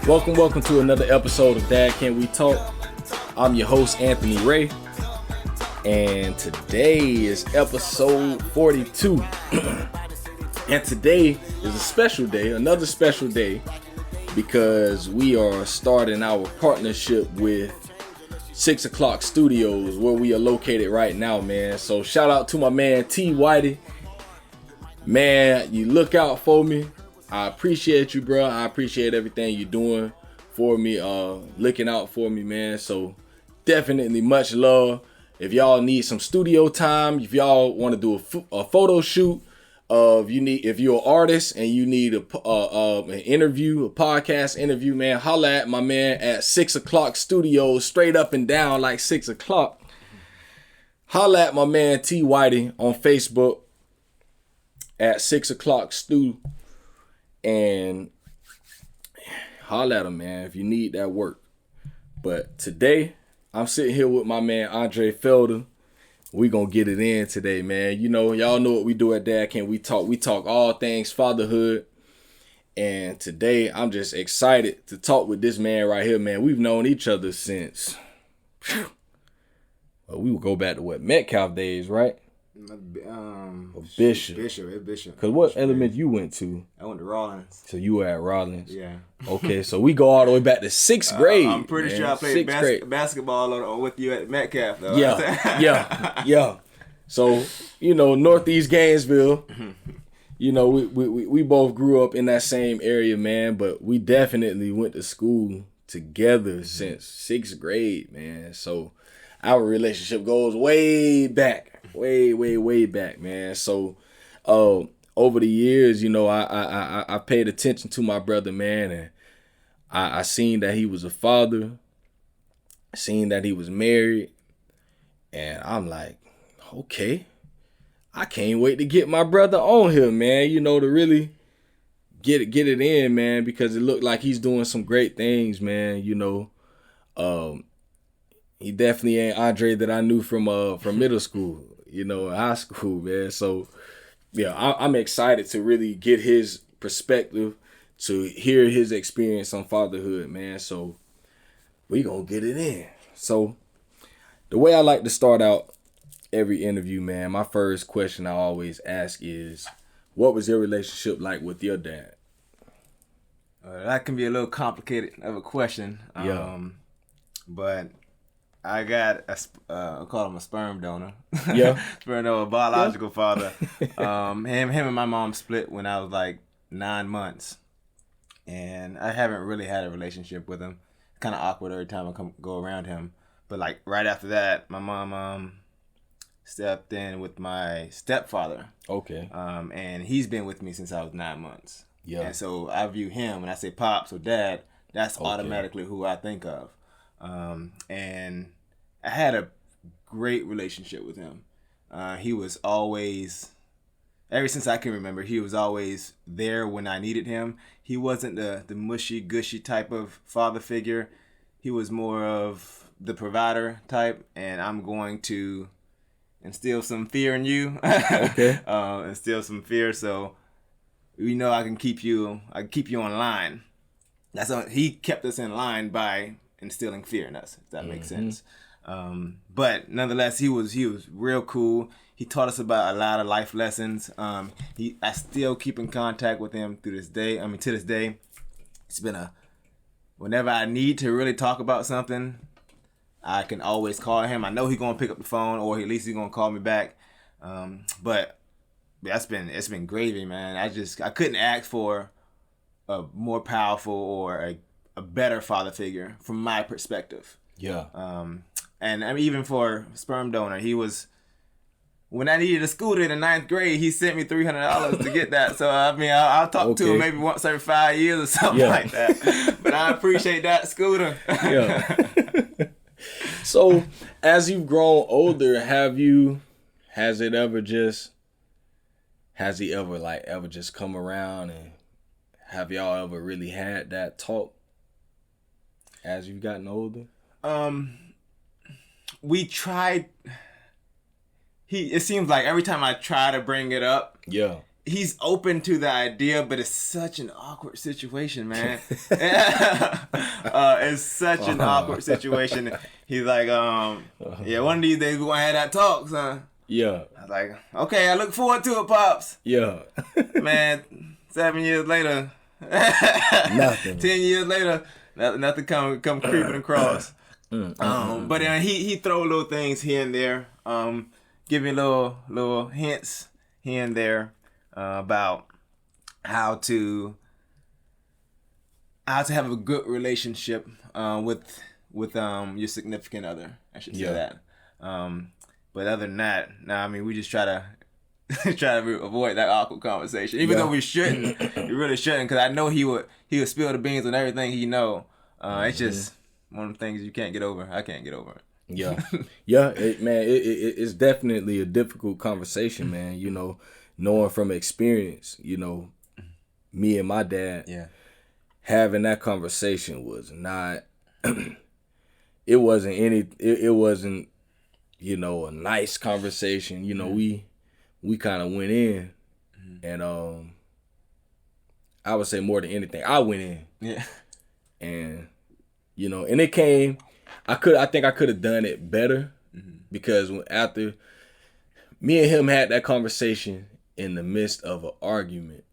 Welcome to another episode of Dad Can We Talk. I'm your host, Anthony Ray, and today is episode 42. And today is a special day, another special day, because we are starting our partnership with 6 O'Clock Studios, where we are located right now, man. So shout out to my man T. Whitey. Man, you look out for me. I appreciate you, bro. I appreciate everything you're doing for me, looking out for me, man. So definitely much love. If y'all need some studio time, if y'all want to do a photo shoot, if you're an artist and you need an interview, a podcast interview, man, holla at my man at 6 O'Clock Studios, straight up and down like 6 o'clock. Holla at my man T. Whitey on Facebook at 6 O'Clock Stu. And holla at him, man, if you need that work. But today, I'm sitting here with my man Andre Felder. We gonna get it in today, man. You know, y'all know what we do at Dad Can We Talk. We talk all things fatherhood. And today, I'm just excited to talk with this man right here, man. We've known each other since, we would go back to Metcalf days, right? Bishop. Because what element you went to? I went to Rollins. So you were at Rollins. Yeah. Okay, so we go all the way back to 6th grade. I'm pretty sure I played basketball with you at Metcalf, though. Yeah. So, you know, Northeast Gainesville, you know, we both grew up in that same area, man, but we definitely went to school together since 6th grade, man. So our relationship goes way back. Way back, man. So over the years, you know, I paid attention to my brother, man, and I seen that he was a father, seen that he was married, and I'm like, okay, I can't wait to get my brother on here, man, you know, to really get it in, man, because it looked like he's doing some great things, man, you know. He definitely ain't Andre that I knew from middle school, you know, high school, man. So, yeah, I'm excited to really get his perspective, to hear his experience on fatherhood, man. So, we gonna get it in. So, the way I like to start out every interview, man, my first question I always ask is, what was your relationship like with your dad? That can be a little complicated of a question. Yeah. But I got I call him a sperm donor. Yeah. Sperm donor, biological father. Him and my mom split when I was like 9 months. And I haven't really had a relationship with him. It's kind of awkward every time I go around him. But like right after that, my mom stepped in with my stepfather. Okay. And he's been with me since I was 9 months. Yeah. And so I view him, when I say pops or dad, that's automatically who I think of. And I had a great relationship with him. He was always, ever since I can remember, he was always there when I needed him. He wasn't the mushy, gushy type of father figure. He was more of the provider type, and I'm going to instill some fear in you. Okay. Instill some fear, so you know I can keep you on line. He kept us in line by instilling fear in us, if that makes sense. But nonetheless, he was real cool. He taught us about a lot of life lessons. I still keep in contact with him to this day. It's been whenever I need to really talk about something, I can always call him. I know he's gonna pick up the phone, or at least he's gonna call me back. But it's been gravy, man. I couldn't ask for a more powerful or a better father figure from my perspective. Yeah. And I mean, even for sperm donor, he was, when I needed a scooter in the 9th grade, he sent me $300 to get that. So I mean, I'll talk to him maybe once every 5 years or something like that. But I appreciate that scooter. Yeah. So as you've grown older, has he ever just come around, and have y'all ever really had that talk as you've gotten older? We tried. It seems like every time I try to bring it up, he's open to the idea, but it's such an awkward situation, man. It's such an awkward situation. He's like, yeah, one of these days we're gonna have that talk, son. Yeah. I was like, okay, I look forward to it, Pops. Yeah. Man, 7 years later, nothing. 10 years later, nothing come creeping across. But he throw little things here and there, give me little hints here and there about how to have a good relationship with your significant other. I should say that. But other than that, I mean, we just try to avoid that awkward conversation, even though we shouldn't. We really shouldn't, because I know he would spill the beans on everything he know. It's just one of the things you can't get over. I can't get over it. Yeah, yeah, it's definitely a difficult conversation, man. You know, knowing from experience, you know, me and my dad, having that conversation was not. It wasn't, you know, a nice conversation. You know, we kind of went in, and I would say more than anything, I went in, and you know, and it came. I think I could have done it better, because after me and him had that conversation in the midst of an argument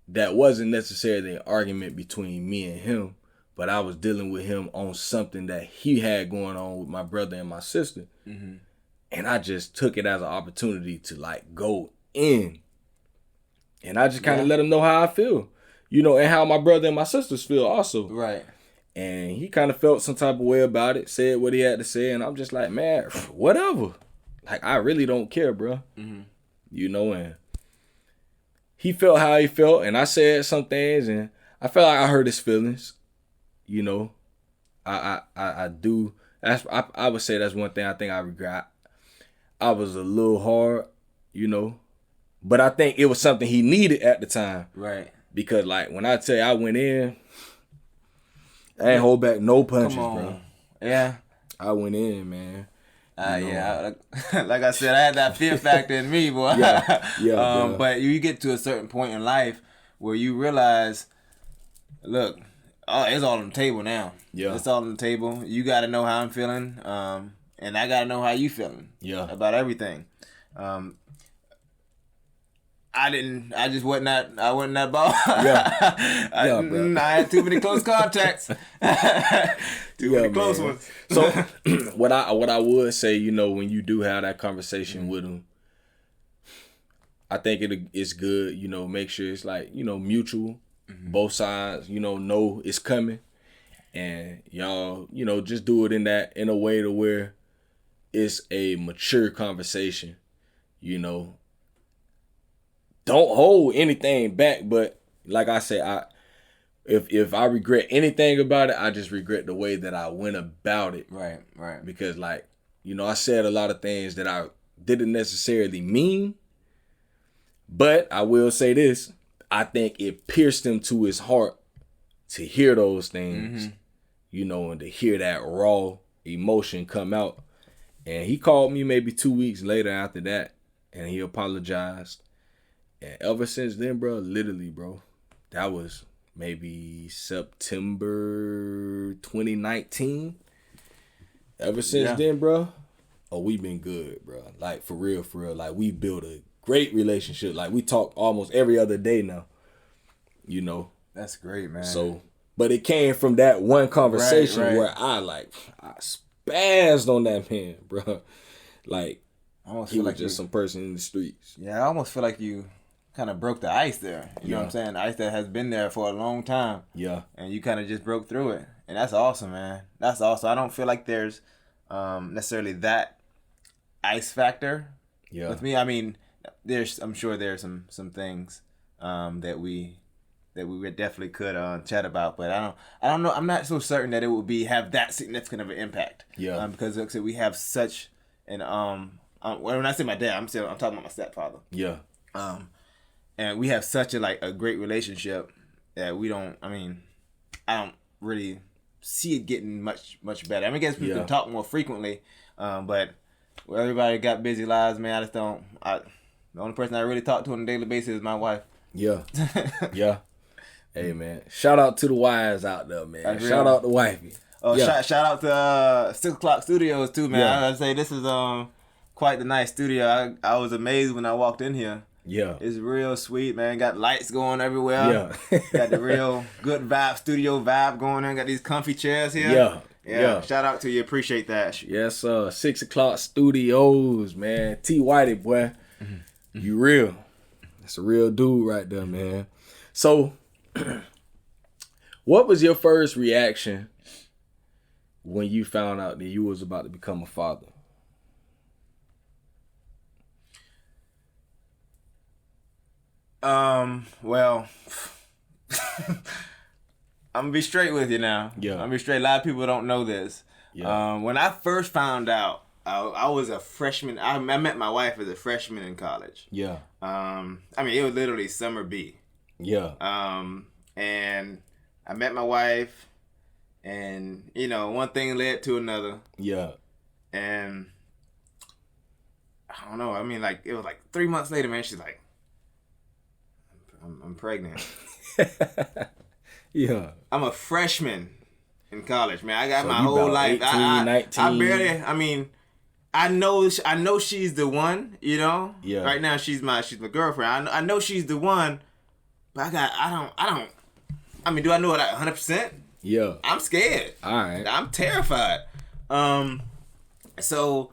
that wasn't necessarily an argument between me and him, but I was dealing with him on something that he had going on with my brother and my sister. And I just took it as an opportunity to like go in. And I just kind of let him know how I feel, you know, and how my brother and my sisters feel also. Right. And he kind of felt some type of way about it, said what he had to say. And I'm just like, man, whatever. Like, I really don't care, bro. You know, and he felt how he felt. And I said some things, and I felt like I hurt his feelings. You know, I do. I would say that's one thing I think I regret. I was a little hard, you know, but I think it was something he needed at the time. Right. Because like when I tell you I went in, I ain't hold back no punches, bro. Yeah. I went in, man. Yeah. Like I said, I had that fear factor in me, boy. Yeah. But you get to a certain point in life where you realize, look, it's all on the table now. Yeah. It's all on the table. You got to know how I'm feeling, and I got to know how you feeling. Yeah. About everything. I wasn't that ball. I had too many close contacts. Too many close ones. So what I would say, you know, when you do have that conversation with him, I think it's good, you know, make sure it's like, you know, mutual. Both sides, you know it's coming, and y'all, you know, just do it in a way to where it's a mature conversation. You know, don't hold anything back. But like I said, if I regret anything about it, I just regret the way that I went about it. Right. Because like, you know, I said a lot of things that I didn't necessarily mean, but I will say this. I think it pierced him to his heart to hear those things, you know, and to hear that raw emotion come out. And he called me maybe 2 weeks later after that, and he apologized. And ever since then, bro, literally, bro, that was maybe September 2019. Ever since then, bro, we been good, bro. Like, for real. Like, we built a great relationship. Like, we talk almost every other day now, you know. That's great, man. So, but it came from that one conversation where I spazzed on that man, bro. Like, he was just some person in the streets. Yeah, I almost feel like you kind of broke the ice there. You know what I'm saying? The ice that has been there for a long time. Yeah. And you kind of just broke through it. And that's awesome, man. That's awesome. I don't feel like there's necessarily that ice factor with me. I mean, I'm sure there's some things that we definitely could chat about, but I don't know. I'm not so certain that it would have that significant of an impact. Yeah. Because like I said, we have such an when I say my dad, I'm talking about my stepfather. Yeah. And we have such a great relationship that I don't really see it getting much better. I mean, I guess we can talk more frequently, but everybody got busy lives, man. The only person I really talk to on a daily basis is my wife. Yeah. Yeah. Hey, man. Shout out to the wives out there, man. Shout out to wifey. Oh, shout out to 6 O'Clock Studios, too, man. Yeah. I gotta say, this is quite the nice studio. I was amazed when I walked in here. Yeah. It's real sweet, man. Got lights going everywhere. Yeah. Got the real good vibe, studio vibe going on. Got these comfy chairs here. Yeah. Yeah. Shout out to you. Appreciate that. Yes, 6 O'Clock Studios, man. T. Whitey, boy. You real. That's a real dude right there, man. So, what was your first reaction when you found out that you was about to become a father? Well, I'm gonna be straight with you now. Yeah. I'm gonna be straight. A lot of people don't know this. Yeah. When I first found out, I was a freshman. I met my wife as a freshman in college. Yeah. I mean, it was literally summer B. Yeah. And I met my wife, and one thing led to another. Yeah. And I don't know. I mean, like, it was like 3 months later, man. She's like, I'm pregnant. Yeah. I'm a freshman in college, man. I got So my you whole about life. 18, I 19. barely. I mean, I know she's the one. Yeah. Right now she's my girlfriend. I know she's the one, but I don't. I mean, do I know it 100%? Yeah. I'm scared. All right. I'm terrified. So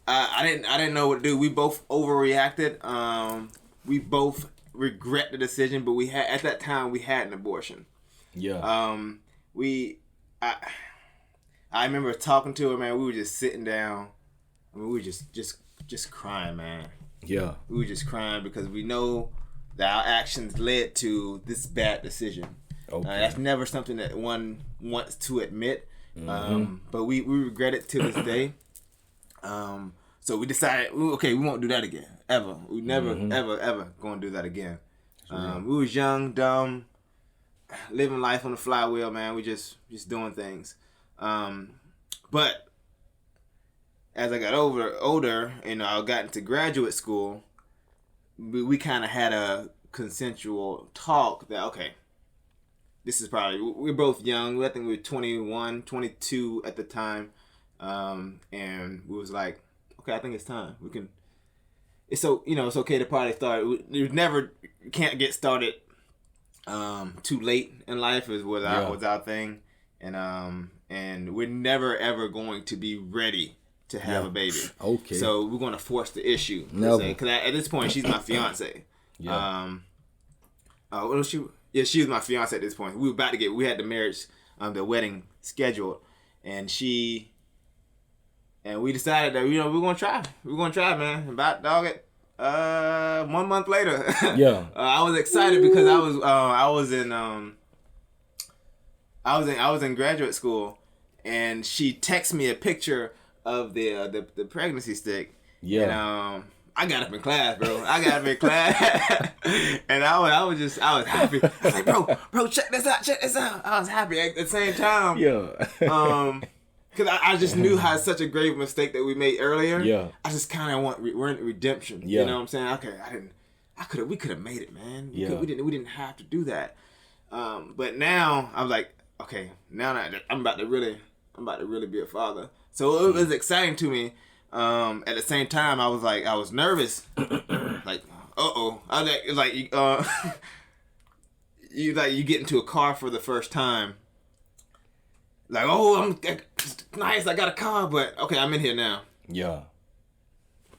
I didn't know what to do. We both overreacted. We both regret the decision, but at that time we had an abortion. Yeah. I remember talking to her, man. We were just sitting down. I mean, we were just crying, man. Yeah. We were just crying because we know that our actions led to this bad decision. Okay. That's never something that one wants to admit. But we regret it to this day. So we decided, okay, we won't do that again. Ever. We never, ever going to do that again. We was young, dumb, living life on the flywheel, man. We just doing things. But as I got older, I got into graduate school, we kind of had a consensual talk that, okay, this is probably, we're both young. I think we were 21, 22 at the time. And we was like, okay, I think it's time. It's okay to probably start. You can't get started too late in life was our thing. And we're never ever going to be ready to have a baby. Okay. So we're going to force the issue. Never. Because at this point, she's my fiance. Yeah. She was my fiance at this point. We had the marriage, the wedding scheduled, and we decided that we're gonna try. We're gonna try, man. About 1 month later. Yeah. I was excited because I was in graduate school, and she texted me a picture of the pregnancy stick. Yeah. And I got up in class, bro. And I was happy. I was like, bro, check this out. I was happy at the same time. Yeah. Because I just knew how such a grave mistake that we made earlier. Yeah. I just kind of want redemption. Yeah. You know what I'm saying? Okay, we could have made it, man. We didn't have to do that. But now I'm like, okay, now that I'm about to really be a father. So it was exciting to me. At the same time, I was nervous. Like, uh-oh. I was like, you get into a car for the first time. Like, oh, nice, I got a car, but okay, I'm in here now. Yeah.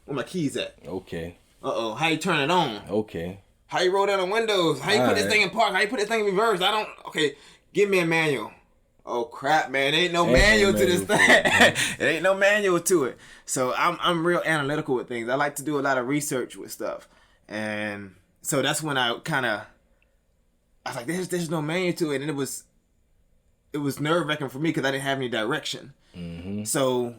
Where my keys at? Okay. Uh-oh, how you turn it on? Okay. How you roll down the windows? How you put this thing in park? How you put this thing in reverse? Okay, give me a manual. Oh crap, man, there ain't no manual to this thing. There ain't no manual to it. So I'm real analytical with things. I like to do a lot of research with stuff. And so that's when I was like, there's no manual to it. And it was nerve-wracking for me because I didn't have any direction. Mm-hmm. So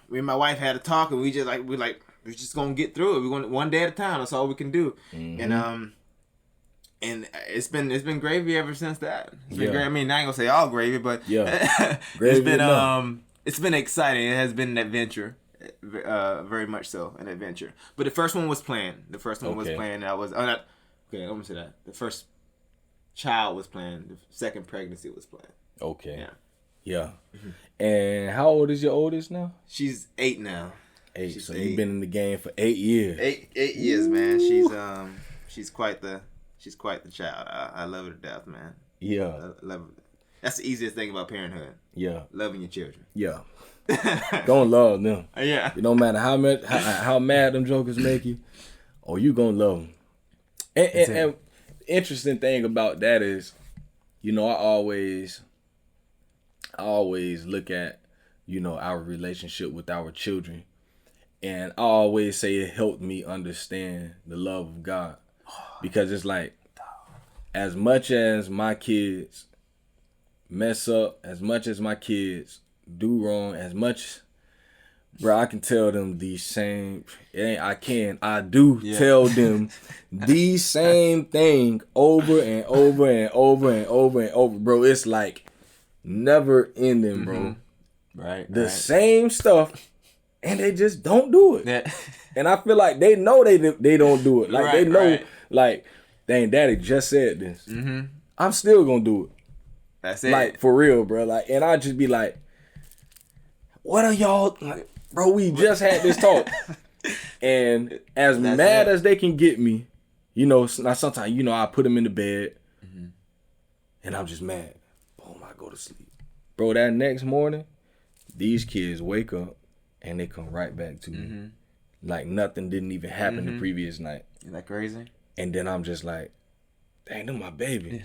me and my wife had a talk, and we're just gonna get through it. We're going one day at a time. That's all we can do. Mm-hmm. And it's been gravy ever since that. It's been great. I mean, I ain't gonna say all gravy, but it's been exciting. It has been an adventure. very much so an adventure. But the first one was planned. The first one was planned. I was not okay. Let me say that the first child was planned. The second pregnancy was planned. Okay. Yeah. Mm-hmm. And how old is your oldest now? She's 8 now. 8. So you've been in the game for 8 years. 8 years, man. She's quite the child. I love her to death, man. Yeah. I love her. That's the easiest thing about parenthood. Yeah. Loving your children. Yeah. Gonna love them. Yeah. It don't matter how mad them jokers make you, or you gonna love them. And interesting thing about that is, I always look at, our relationship with our children, and I always say it helped me understand the love of God, because it's like, as much as my kids mess up, as much as my kids do wrong, as much, bro, I can tell them the same. I tell them the same thing over and over and over and over and over, bro. It's like never ending, bro. Mm-hmm. Right. The same stuff, and they just don't do it. Yeah. And I feel like they know they don't do it. Like they know, like, dang, Daddy just said this. Mm-hmm. I'm still gonna do it. That's it. Like, for real, bro. Like, and I just be like, what are y'all, like, bro, we just had this talk. And as mad as they can get me, now sometimes, I put them in the bed, and I'm just mad. Boom, I go to sleep. Bro, that next morning, these kids wake up, and they come right back to me. Like nothing didn't even happen the previous night. Isn't that crazy? And then I'm just like, dang, them my babies. Yeah.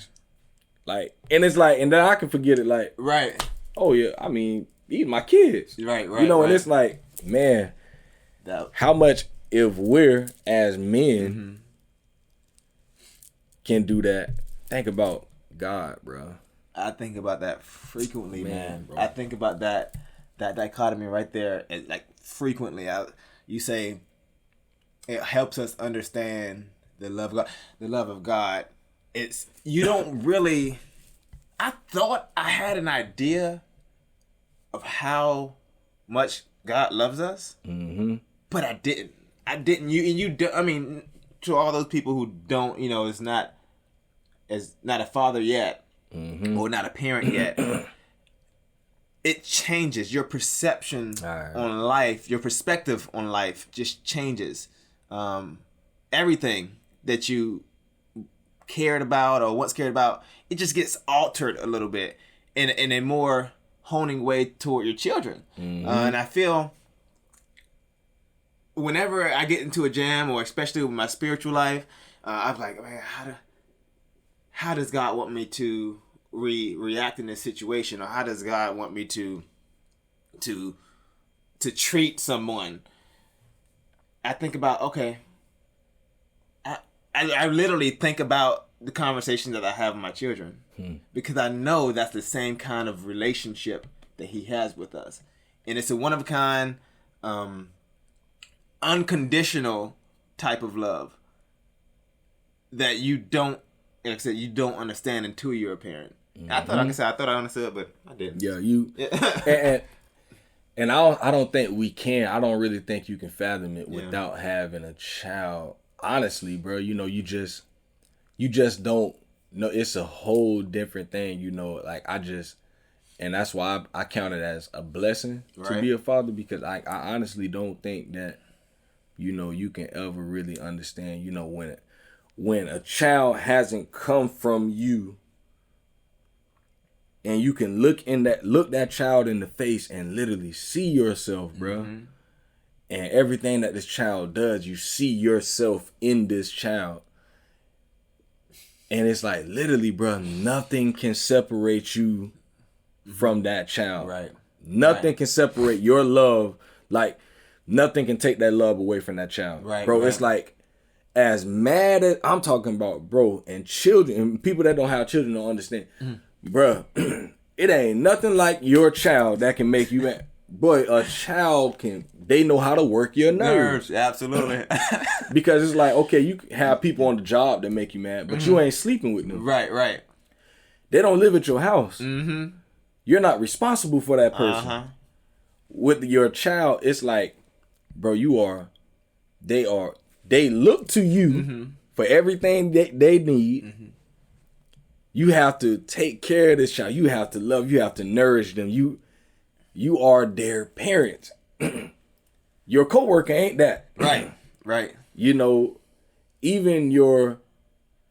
Like, and it's like, and then I can forget it, like, right. Oh yeah, I mean, these my kids. Right. And it's like, man, how much if we're as men can do that? Think about God, bro. I think about that frequently, man. Bro. I think about that dichotomy right there, and like frequently. You say it helps us understand the love of God. The love of God. It's, you don't really. I thought I had an idea of how much God loves us, but I didn't. I mean, to all those people who don't, is not a father yet, or not a parent yet. It changes your perception on life. Your perspective on life just changes. Everything that you cared about or once cared about, it just gets altered a little bit in a more honing way toward your children. And I feel whenever I get into a jam, or especially with my spiritual life, I'm like, man, how does God want me to react in this situation, or how does God want me to treat someone? I think about, okay, I literally think about the conversations that I have with my children, because I know that's the same kind of relationship that He has with us, and it's a one of a kind, unconditional type of love that you don't, like I said, you don't understand until you're a parent. I thought, like I said, I understood, but I didn't. Yeah, and I don't think we can. I don't really think you can fathom it without having a child. Honestly, bro, you just don't know. It's a whole different thing, like and that's why I count it as a blessing to be a father, because I honestly don't think that, you can ever really understand, when a child hasn't come from you, and you can look that child in the face and literally see yourself, bro. And everything that this child does, you see yourself in this child. And it's like, literally, bro, nothing can separate you from that child. Right. Nothing can separate your love. Like, nothing can take that love away from that child. Right. Bro, it's like, as mad as I'm talking about, bro, and children, and people that don't have children don't understand. Bro, it ain't nothing like your child that can make you mad. Boy, a child they know how to work your nerves. Absolutely. Because it's like, okay, you have people on the job that make you mad, but you ain't sleeping with them. Right. They don't live at your house. You're not responsible for that person. With your child, it's like, bro, they look to you for everything that they need. You have to take care of this child. You have to love, you have to nourish them. You are their parents. Your coworker ain't that. Right. You know, even your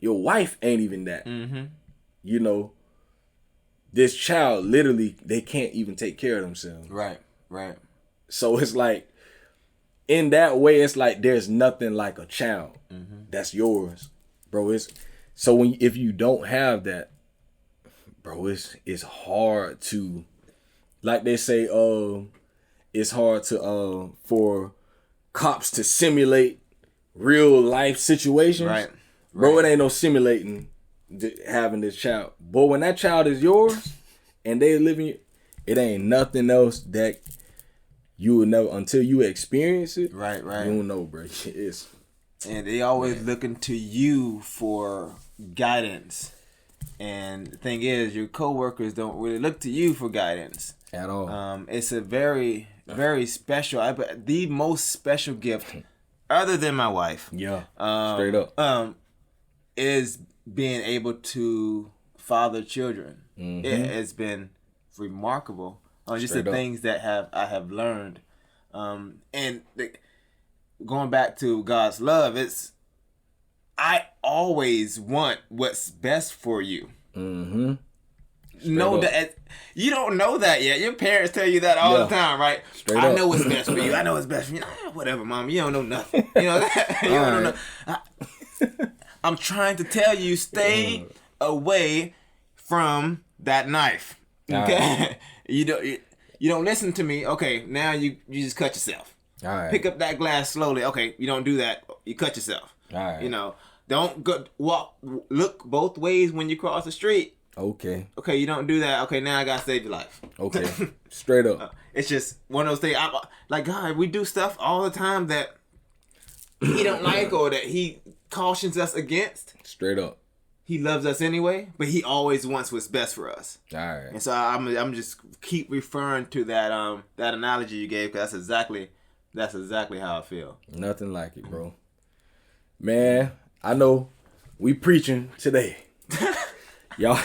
wife ain't even that. You know, this child literally, they can't even take care of themselves. Right. So it's like, in that way, it's like there's nothing like a child that's yours, bro. If you don't have that, bro, it's hard to, like they say, it's hard to for cops to simulate real life situations. Right. Bro, it ain't no simulating having this child. Boy, when that child is yours and they living, it ain't nothing else that you will know until you experience it. Right. You don't know, bro. And they always looking to you for guidance. And the thing is, your coworkers don't really look to you for guidance at all. It's a very, very special, the most special gift, other than my wife. Yeah, straight up. Is being able to father children. It has been remarkable. Just the things that I have learned, going back to God's love, I always want what's best for you. Know that you don't know that yet. Your parents tell you that all the time, right? I know what's best for you. I know what's best for you. Whatever, mom. You don't know nothing. You know that. You don't know. I'm trying to tell you, stay away from that knife. Okay, right. You don't listen to me. Okay, now you just cut yourself. All right. Pick up that glass slowly. Okay, you don't do that. You cut yourself. All right. You know, don't look both ways when you cross the street. Okay, you don't do that. Okay, now I gotta save your life. Okay, straight up. It's just one of those things. Like, God, we do stuff all the time that He don't like or that He cautions us against. Straight up. He loves us anyway, but He always wants what's best for us. All right. And so I'm just keep referring to that that analogy you gave, because that's exactly how I feel. Nothing like it, bro. Man, I know we preaching today. Y'all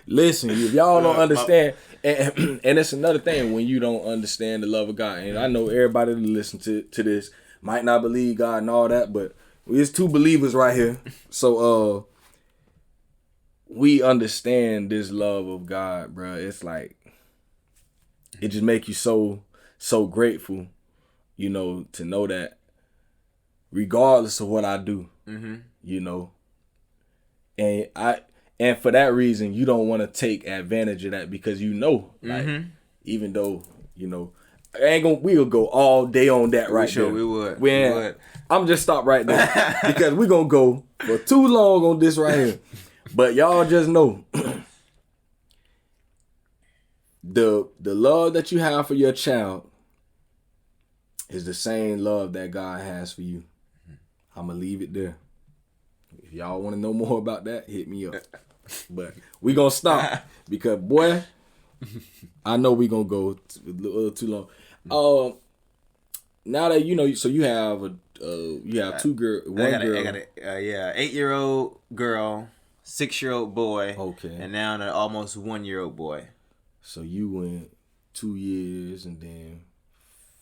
listen, if y'all don't understand, and it's another thing when you don't understand the love of God. And I know everybody that listen to this might not believe God and all that, but it's two believers right here. So we understand this love of God, bro. It's like, it just make you so grateful, you know, to know that regardless of what I do, you know, and for that reason, you don't want to take advantage of that, because you know, like, even though, you know, we'll go all day on that right there. We would. I'm just stop right there because we're going to go for too long on this right here. But y'all just know the love that you have for your child is the same love that God has for you. I'm going to leave it there. If y'all want to know more about that, hit me up. But we going to stop because, boy, I know we going to go a little too long. Now that you know, so you have two girls, one girl. I got a 8-year-old girl, 6-year-old boy. Okay. And now an almost 1-year-old boy. So you went 2 years and then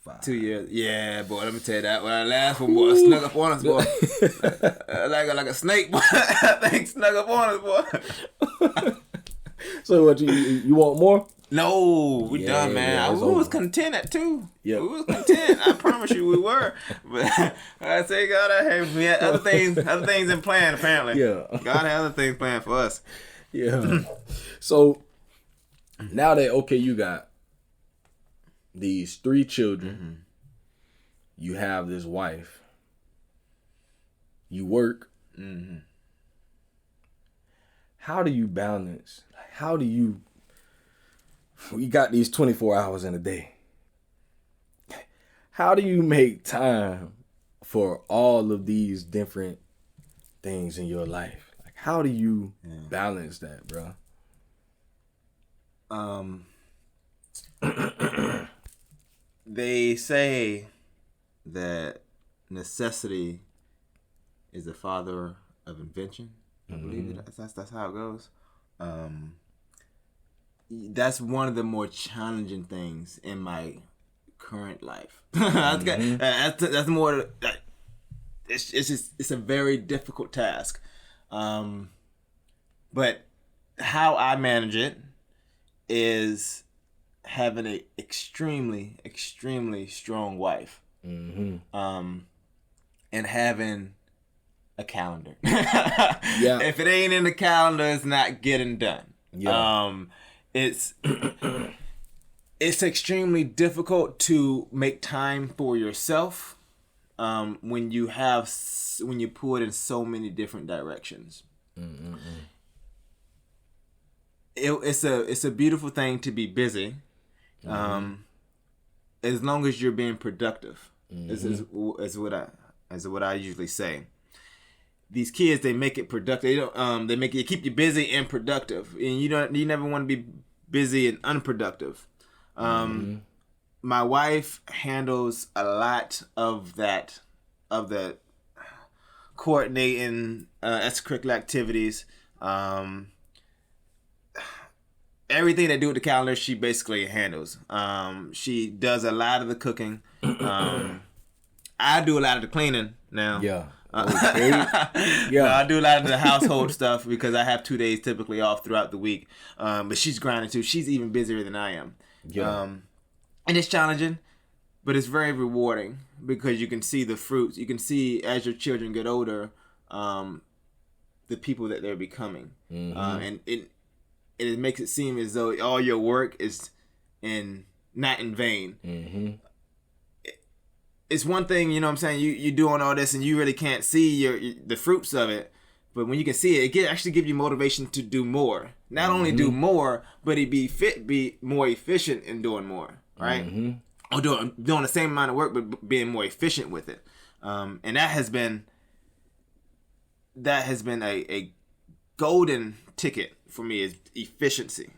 5. 2 years. Yeah, boy, let me tell you that. When I last one, boy, snuck up on us, boy. like a snake, boy. That thing snuck up on us, boy. So what, you want more? No, we done, man. We was content at 2. Yeah, we was content. I promise you, we were. But I say, God, we had other things in plan. Apparently, God had other things planned for us. Yeah. So now that you got these 3 children, you have this wife, you work. How do you balance? How do you? We got these 24 hours in a day. How do you make time for all of these different things in your life? Like, how do you balance that, bro? They say that necessity is the father of invention. I believe that's how it goes. That's one of the more challenging things in my current life. That's more. It's a very difficult task, but how I manage it is having a extremely strong wife, and having a calendar. Yeah. If it ain't in the calendar, it's not getting done. Yeah. It's extremely difficult to make time for yourself when you pull it in so many different directions. It's a beautiful thing to be busy, as long as you're being productive. Is what I usually say. These kids, they make it productive. They make it keep you busy and productive, and you never want to be busy and unproductive. My wife handles a lot of that, of the coordinating extracurricular activities. Everything they do with the calendar, she basically handles. She does a lot of the cooking. I do a lot of the cleaning now. Yeah. I do a lot of the household stuff because I have 2 days typically off throughout the week. But she's grinding too. She's even busier than I am. Yeah. And it's challenging, but it's very rewarding because you can see the fruits. You can see as your children get older, the people that they're becoming. And it makes it seem as though all your work is not in vain. It's one thing, you know what I'm saying, you're doing all this and you really can't see the fruits of it, but when you can see it, actually give you motivation to do more. Not only do more, but be more efficient in doing more, right? Or doing the same amount of work, but being more efficient with it. And that has been a golden ticket for me, is efficiency.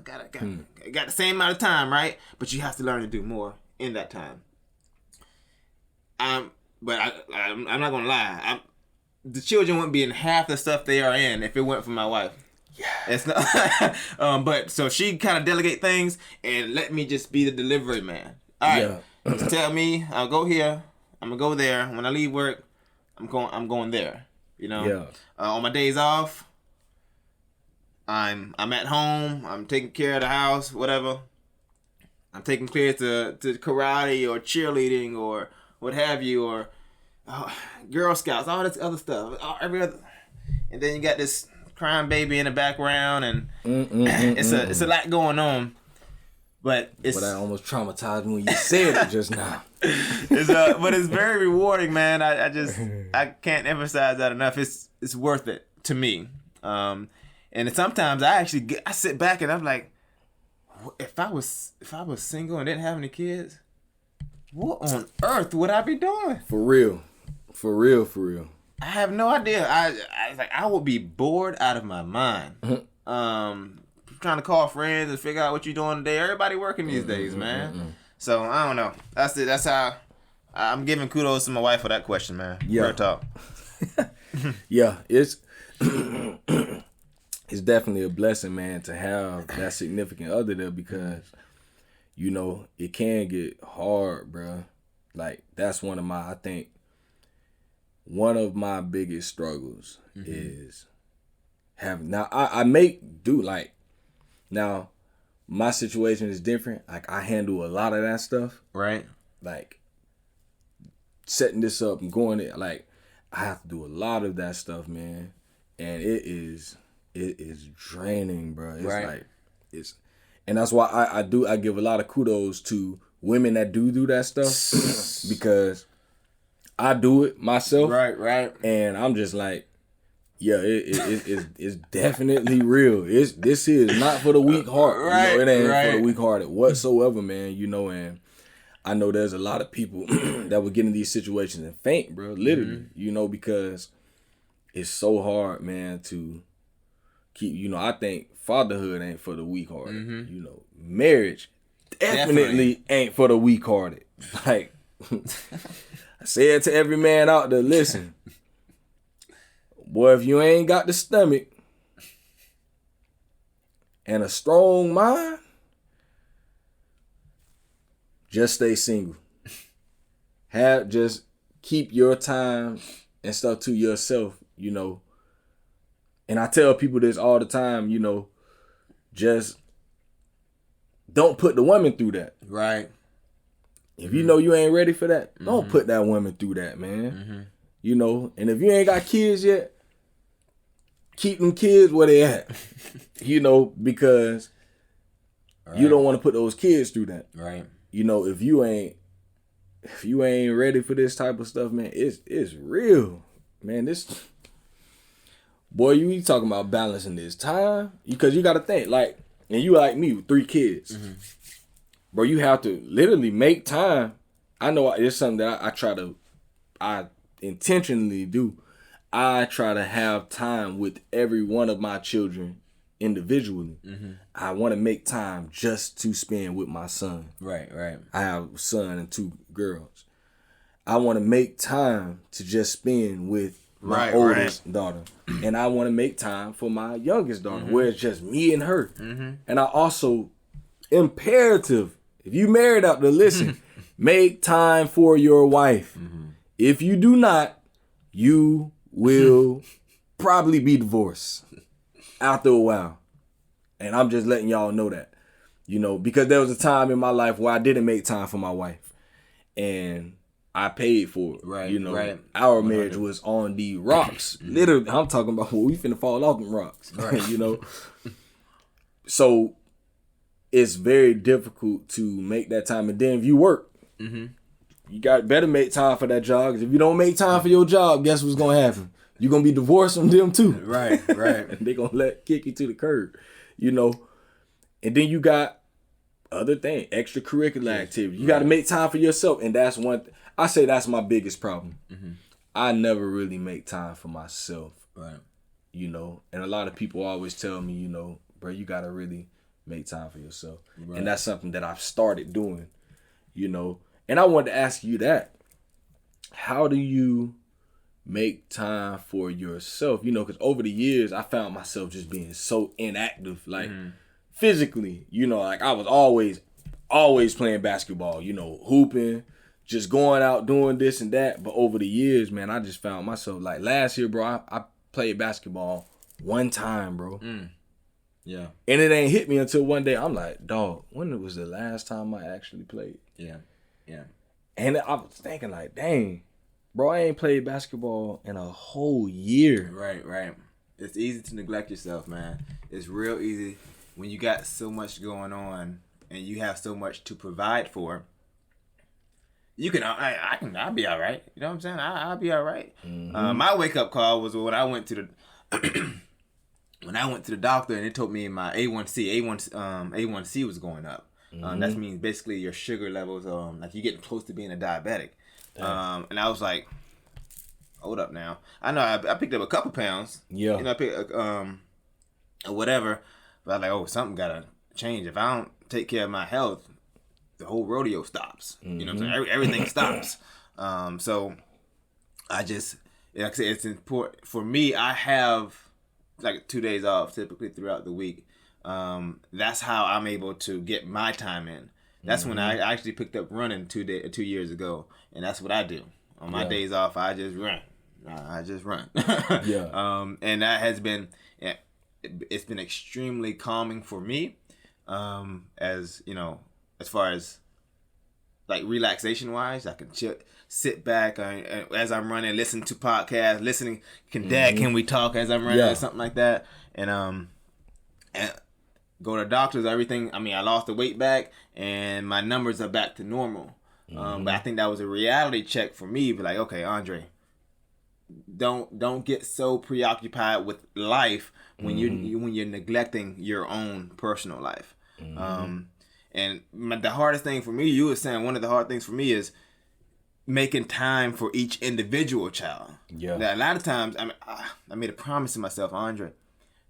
Got the same amount of time, right? But you have to learn to do more in that time. But I'm not gonna lie. The children wouldn't be in half the stuff they are in if it weren't for my wife. Yeah, it's not. But so she kind of delegate things and let me just be the delivery man. All right, just tell me I'll go here. I'm gonna go there. When I leave work, I'm going there. You know. On my days off, I'm at home. I'm taking care of the house, whatever. I'm taking care to karate or cheerleading or what have you, or Girl Scouts, all this other stuff, every other, and then you got this crying baby in the background, and it's a lot going on. But that almost traumatized me when you said it just now. But it's very rewarding, man. I can't emphasize that enough. It's worth it to me. And sometimes I sit back and I'm like, if I was single and didn't have any kids, what on earth would I be doing? For real. I have no idea. I would be bored out of my mind. Trying to call friends and figure out what you're doing today. Everybody working these days, man. So I don't know. That's it. That's how I'm giving kudos to my wife for that question, man. Yeah. Real talk. Yeah, it's definitely a blessing, man, to have that significant other there, because you know, it can get hard, bro. Like, that's one of my biggest struggles is having, now I make do, like, now my situation is different. Like, I handle a lot of that stuff. Right. Like, setting this up and going there, like, I have to do a lot of that stuff, man. And it is draining, bro. It's right. And that's why I give a lot of kudos to women that do that stuff, because I do it myself. Right. And I'm just like, yeah, it's definitely real. This is not for the weak heart. Right. You know, it ain't for the weak hearted whatsoever, man. You know, and I know there's a lot of people that would get in these situations and faint, bro. Literally, you know, because it's so hard, man, to keep, you know, I think fatherhood ain't for the weak-hearted. You know, marriage definitely ain't for the weak-hearted. Like, I said to every man out there, listen, boy, if you ain't got the stomach and a strong mind, just stay single. Just keep your time and stuff to yourself, you know. And I tell people this all the time, you know, just don't put the woman through that. Right. If you know you ain't ready for that, don't put that woman through that, man. You know, and if you ain't got kids yet, keep them kids where they at. You know, because you don't want to put those kids through that. Right. You know, if you ain't ready for this type of stuff, man, it's real. Man, this boy, you talking about balancing this time? Because you gotta think, like, and you like me with 3 kids. Bro, you have to literally make time. I know it's something that I intentionally do. I try to have time with every one of my children individually. I want to make time just to spend with my son. Right. I have a son and 2 girls. I want to make time to just spend with my oldest daughter. And I want to make time for my youngest daughter, where it's just me and her. And I also, imperative, if you married up to listen, make time for your wife. If you do not, you will probably be divorced after a while. And I'm just letting y'all know that, you know, because there was a time in my life where I didn't make time for my wife, and I paid for it. Right. You know, right. Our marriage was on the rocks. Literally, I'm talking about we finna fall off them rocks. Right. You know, so it's very difficult to make that time. And then if you work, you better make time for that job. Because if you don't make time for your job, guess what's gonna happen? You're gonna be divorced from them too. Right. And they gonna kick you to the curb. You know, and then you got other things, extracurricular activities. You got to make time for yourself, and that's I say that's my biggest problem. I never really make time for myself. Right. You know, and a lot of people always tell me, you know, bro, you got to really make time for yourself. Right. And that's something that I've started doing, you know. And I wanted to ask you that. How do you make time for yourself? You know, because over the years, I found myself just being so inactive, like physically, you know, like I was always playing basketball, you know, hooping, just going out doing this and that. But over the years, man, I just found myself, like last year, bro, I played basketball one time, bro. Yeah. And it ain't hit me until one day. I'm like, dog, when was the last time I actually played? Yeah. And I was thinking like, dang, bro, I ain't played basketball in a whole year. Right. It's easy to neglect yourself, man. It's real easy when you got so much going on and you have so much to provide for. You can, I'll be all right. You know what I'm saying? I'll be all right. My wake up call was when I went to the doctor and they told me my A1C was going up. That means basically your sugar levels, like you're getting close to being a diabetic. And I was like, hold up now. I know I picked up a couple pounds. Yeah. You know, I picked or whatever. But I was like, oh, something gotta change. If I don't take care of my health, the whole rodeo stops. You know what I'm saying? Everything stops. So I just, like I said, it's important for me. I have like 2 days off typically throughout the week. That's how I'm able to get my time in. That's when I actually picked up running 2 years ago, and that's what I do on my days off. I just run. And that has been, it's been extremely calming for me. As you know, as far as like relaxation wise, I can sit back as I'm running, listen to podcasts, can we talk as I'm running or something like that, and go to doctors, everything. I mean, I lost the weight back and my numbers are back to normal. But I think that was a reality check for me. Be like, okay, Andre, don't get so preoccupied with life when you're neglecting your own personal life. And the hardest thing for me, you were saying one of the hard things for me is making time for each individual child. Yeah. Now, a lot of times, I made a promise to myself, Andre,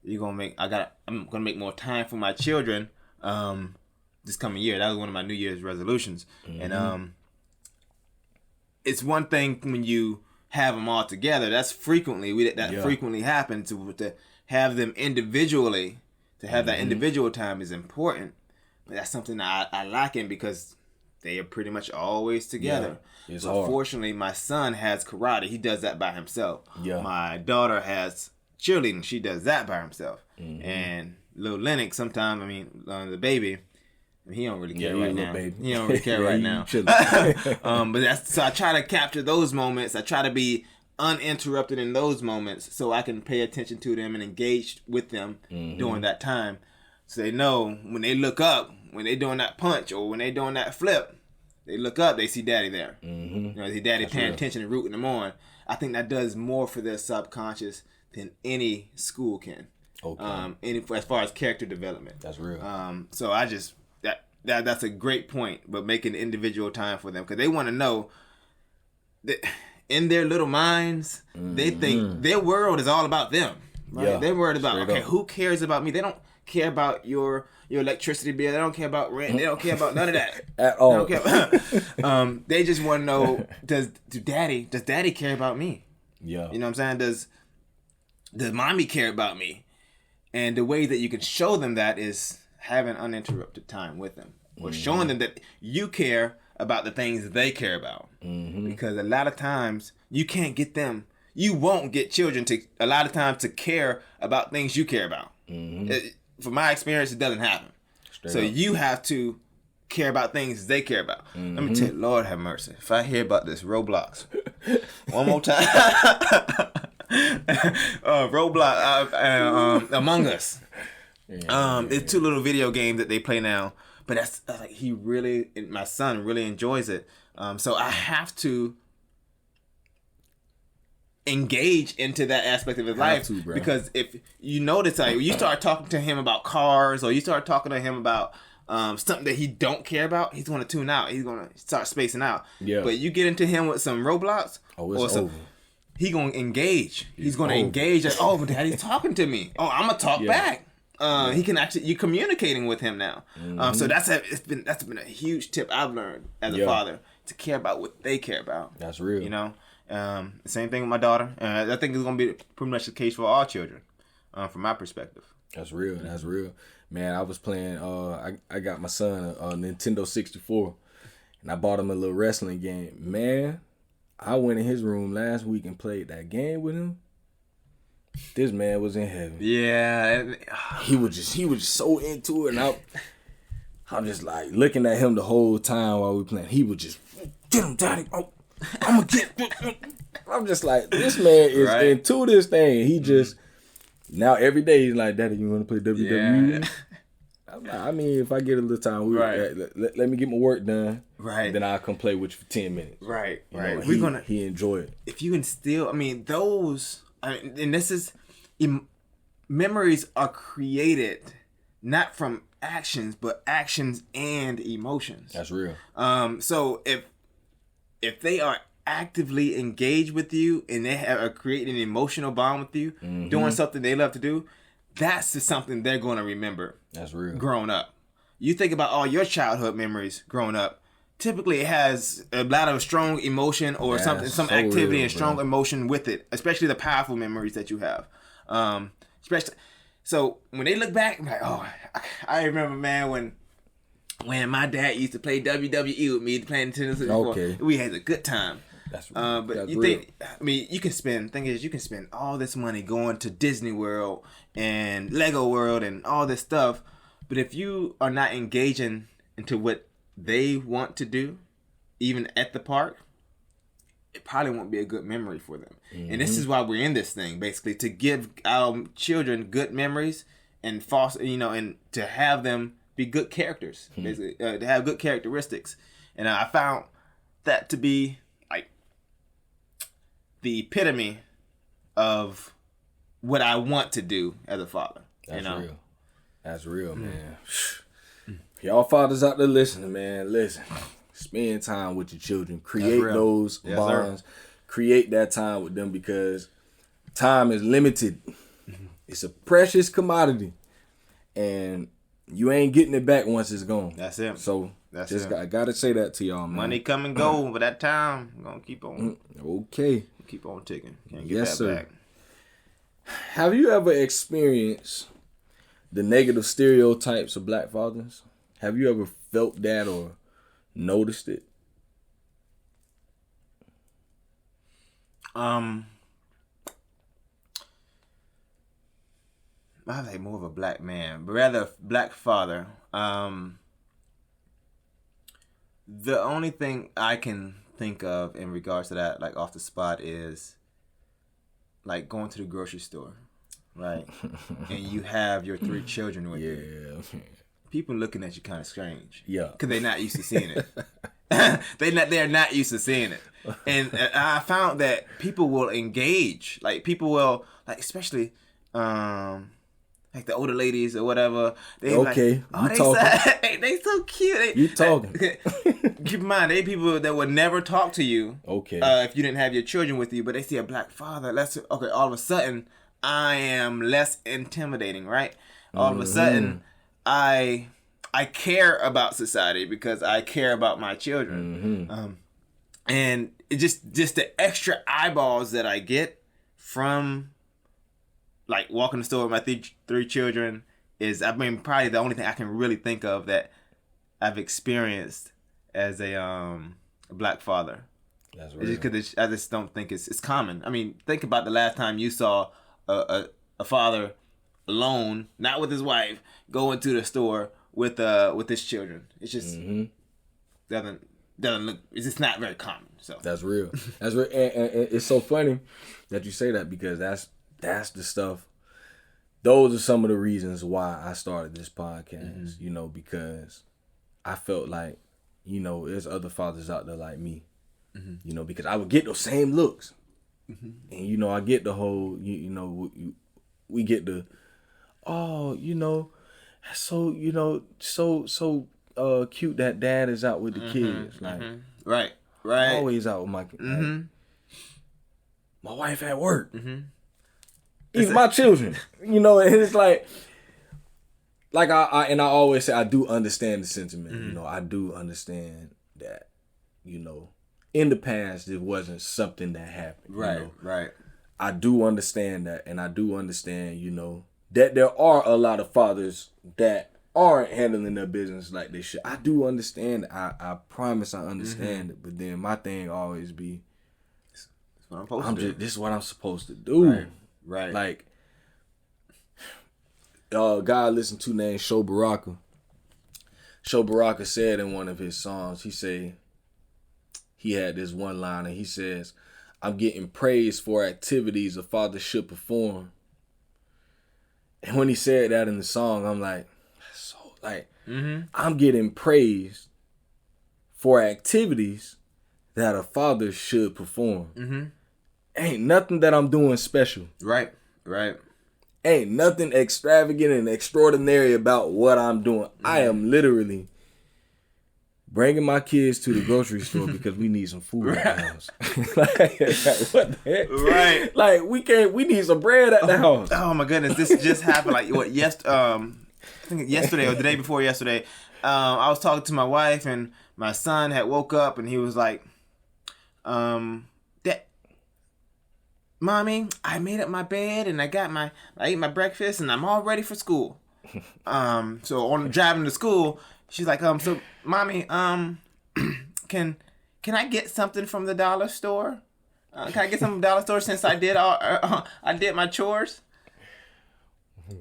I'm gonna make more time for my children this coming year. That was one of my New Year's resolutions. And it's one thing when you have them all together. That's frequently frequently happens. To have them individually, to have that individual time is important. But that's something that I lack in because they are pretty much always together. Yeah, it's but hard. Fortunately, my son has karate. He does that by himself. Yeah. My daughter has cheerleading. She does that by himself. And little Lennox, sometimes, the baby, he don't really care right now. Baby. He don't really care right now. But so I try to capture those moments. I try to be uninterrupted in those moments so I can pay attention to them and engage with them during that time. So they know when they look up, when they doing that punch or when they doing that flip, they look up, they see daddy there. They see daddy paying attention and rooting them on. I think that does more for their subconscious than any school can. Okay. As far as character development. That's real. So I just that's a great point, but making individual time for them because they want to know that in their little minds they think their world is all about them. Right? Yeah, they're worried about who cares about me? They don't care about your electricity bill. They don't care about rent. They don't care about none of that at all. They don't care. They just want to know does daddy care about me? Yeah. You know what I'm saying? Does mommy care about me? And the way that you can show them that is having uninterrupted time with them or showing them that you care about the things that they care about. Because a lot of times you can't get them. You won't get children to a lot of times to care about things you care about. From my experience, it doesn't happen. So you have to care about things they care about. Let me tell you, Lord have mercy. If I hear about this Roblox one more time, Roblox, Among Us. It's 2 little video games that they play now, but that's like my son really enjoys it. So I have to engage into that aspect of his life because if you notice, like you start talking to him about cars or you start talking to him about something that he don't care about, he's going to tune out. He's going to start spacing out. Yeah. But you get into him with some Roblox he going to engage. He's going to engage. Like, oh, daddy's talking to me. Oh, I'm going to talk back. He can actually, you're communicating with him now. So that's been a huge tip I've learned as a father to care about what they care about. That's real. You know, same thing with my daughter. I think it's going to be pretty much the case for all children, from my perspective. That's real. That's real. Man, I was playing, I got my son a Nintendo 64 and I bought him a little wrestling game. Man, I went in his room last week and played that game with him. This man was in heaven. Yeah. He was just so into it, and I'm just like looking at him the whole time while we playing. He was just, get him, daddy. Oh, I'm gonna get. I'm just like, this man is into this thing. He just now every day he's like, daddy, you want to play WWE? Yeah. I'm like, I mean, if I get a little time, let me get my work done. Right. Then I'll come play with you for 10 minutes. Right. You know, he enjoy it. If you instill, and this is, memories are created not from actions, but actions and emotions. That's real. So if they are actively engaged with you and they are creating an emotional bond with you, doing something they love to do, that's just something they're going to remember. That's real. Growing up. You think about all your childhood memories growing up. Typically, it has a lot of strong emotion or some activity real, and strong emotion with it, especially the powerful memories that you have. So when they look back, I'm like, oh, I remember, man, when my dad used to play WWE with me, playing Nintendo 64. We had a good time. But you real. You can spend all this money going to Disney World and Lego World and all this stuff, but if you are not engaging into what they want to do, even at the park, it probably won't be a good memory for them. And this is why we're in this thing, basically, to give our children good memories and and to have them be good characters, basically, to have good characteristics. And I found that to be like the epitome of what I want to do as a father. That's real. That's real, man. Y'all fathers out there listening, man, listen. Spend time with your children. Create those bonds. Create that time with them because time is limited. It's a precious commodity. And you ain't getting it back once it's gone. That's it. So That's just it. I gotta say that to y'all, man. Money come and go, but that time I'm gonna keep on. Okay. Keep on ticking. Can't get Yes, that sir. back. Have you ever experienced the negative stereotypes of black fathers? Have you ever felt that or noticed it? I was like more of a black man, but rather black father. The only thing I can think of in regards to that, like off the spot, is like going to the grocery store, right? And you have your 3 children with you. Yeah. People looking at you kind of strange. Yeah. Because they're not used to seeing it. They're not used to seeing it. And I found that people will engage. Like people will, like especially like the older ladies or whatever. They Okay, like, you they so cute. You talking. Keep in mind, they people that would never talk to you. Okay. If you didn't have your children with you, but they see a black father. All of a sudden, I am less intimidating, right? All of a sudden, I care about society because I care about my children. And it just the extra eyeballs that I get from like walking the store with my 3 children is, I mean, probably the only thing I can really think of that I've experienced as a black father. That's right. Because I just don't think it's common. I mean, think about the last time you saw a father alone, not with his wife, go into the store with his children. It's just doesn't look. It's just not very common. So that's real. That's real, and it's so funny that you say that because that's the stuff. Those are some of the reasons why I started this podcast. You know, because I felt like, you know, there's other fathers out there like me. You know, because I would get those same looks, and you know, I get the whole, you know, we get the, oh, you know, so cute that dad is out with the kids, like right, always out with my kids. Like, my wife at work, even my children, you know, and it's like I always say I do understand the sentiment. You know, I do understand that, you know, in the past it wasn't something that happened. Right, you know? right. I do understand that, and I do understand, you know, that there are a lot of fathers that aren't handling their business like they should. I do understand. I promise I understand it. But then my thing always be, this is what I'm supposed to do. This is what I'm supposed to do. Right. Like, guy I listen to named Sho Baraka. Sho Baraka said in one of his songs, he had this one line, and he says, "I'm getting praised for activities a father should perform." And when he said that in the song, I'm like, so like, I'm getting praised for activities that a father should perform. Ain't nothing that I'm doing special. Right. Ain't nothing extravagant and extraordinary about what I'm doing. I am literally bringing my kids to the grocery store because we need some food at the house. like, what the heck? Right. Like, we need some bread at the house. Oh my goodness, this just happened like what I think yesterday or the day before yesterday. I was talking to my wife and my son had woke up and he was like, Mommy, I made up my bed and I ate my breakfast and I'm all ready for school. So on driving to school, she's like, so Mommy, can I get something from the dollar store? Can I get something from the dollar store since I did my chores?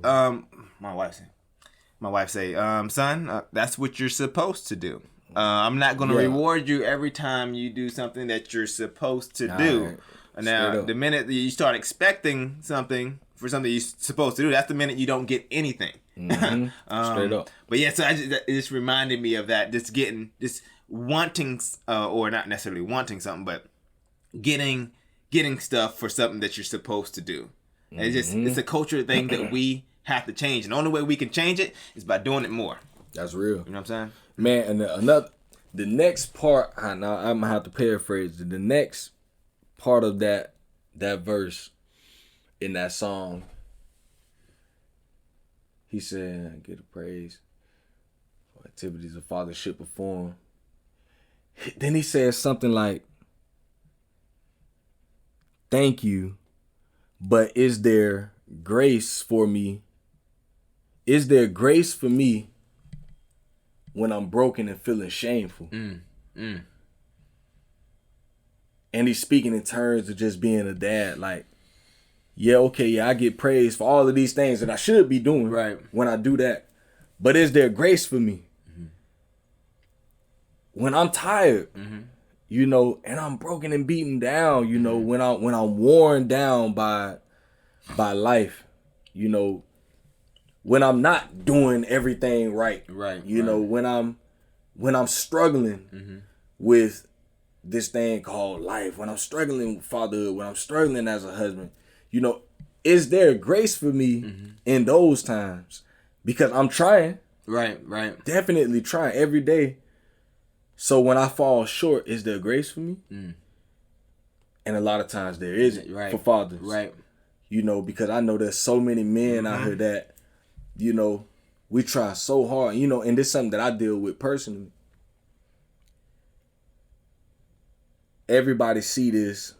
My wife say, son, that's what you're supposed to do. I'm not gonna reward you every time you do something that you're supposed to do. Right. Now, the minute that you start expecting something for something you're supposed to do, that's the minute you don't get anything. Straight up. But yeah, so it just reminded me of that. Just wanting, or not necessarily wanting something, but getting stuff for something that you're supposed to do. It's a culture thing that we have to change, and the only way we can change it is by doing it more. That's real. You know what I'm saying? Man, and the next part, now I'm gonna have to paraphrase it. The next part of that verse in that song, he said, "Get a praise." Activities a father should perform. Then he says something like, thank you, but is there grace for me? Is there grace for me when I'm broken and feeling shameful? And he's speaking in terms of just being a dad. Like, yeah, okay, yeah, I get praise for all of these things that I should be doing when I do that. But is there grace for me? When I'm tired, you know, and I'm broken and beaten down, you know, when I'm worn down by life, you know, when I'm not doing everything right, you know, when I'm struggling with this thing called life, when I'm struggling with fatherhood, when I'm struggling as a husband, you know, is there grace for me in those times? Because I'm trying, definitely trying every day. So when I fall short, is there grace for me? And a lot of times there isn't for fathers. You know, because I know there's so many men out here that, you know, we try so hard. You know, and this is something that I deal with personally. Everybody see this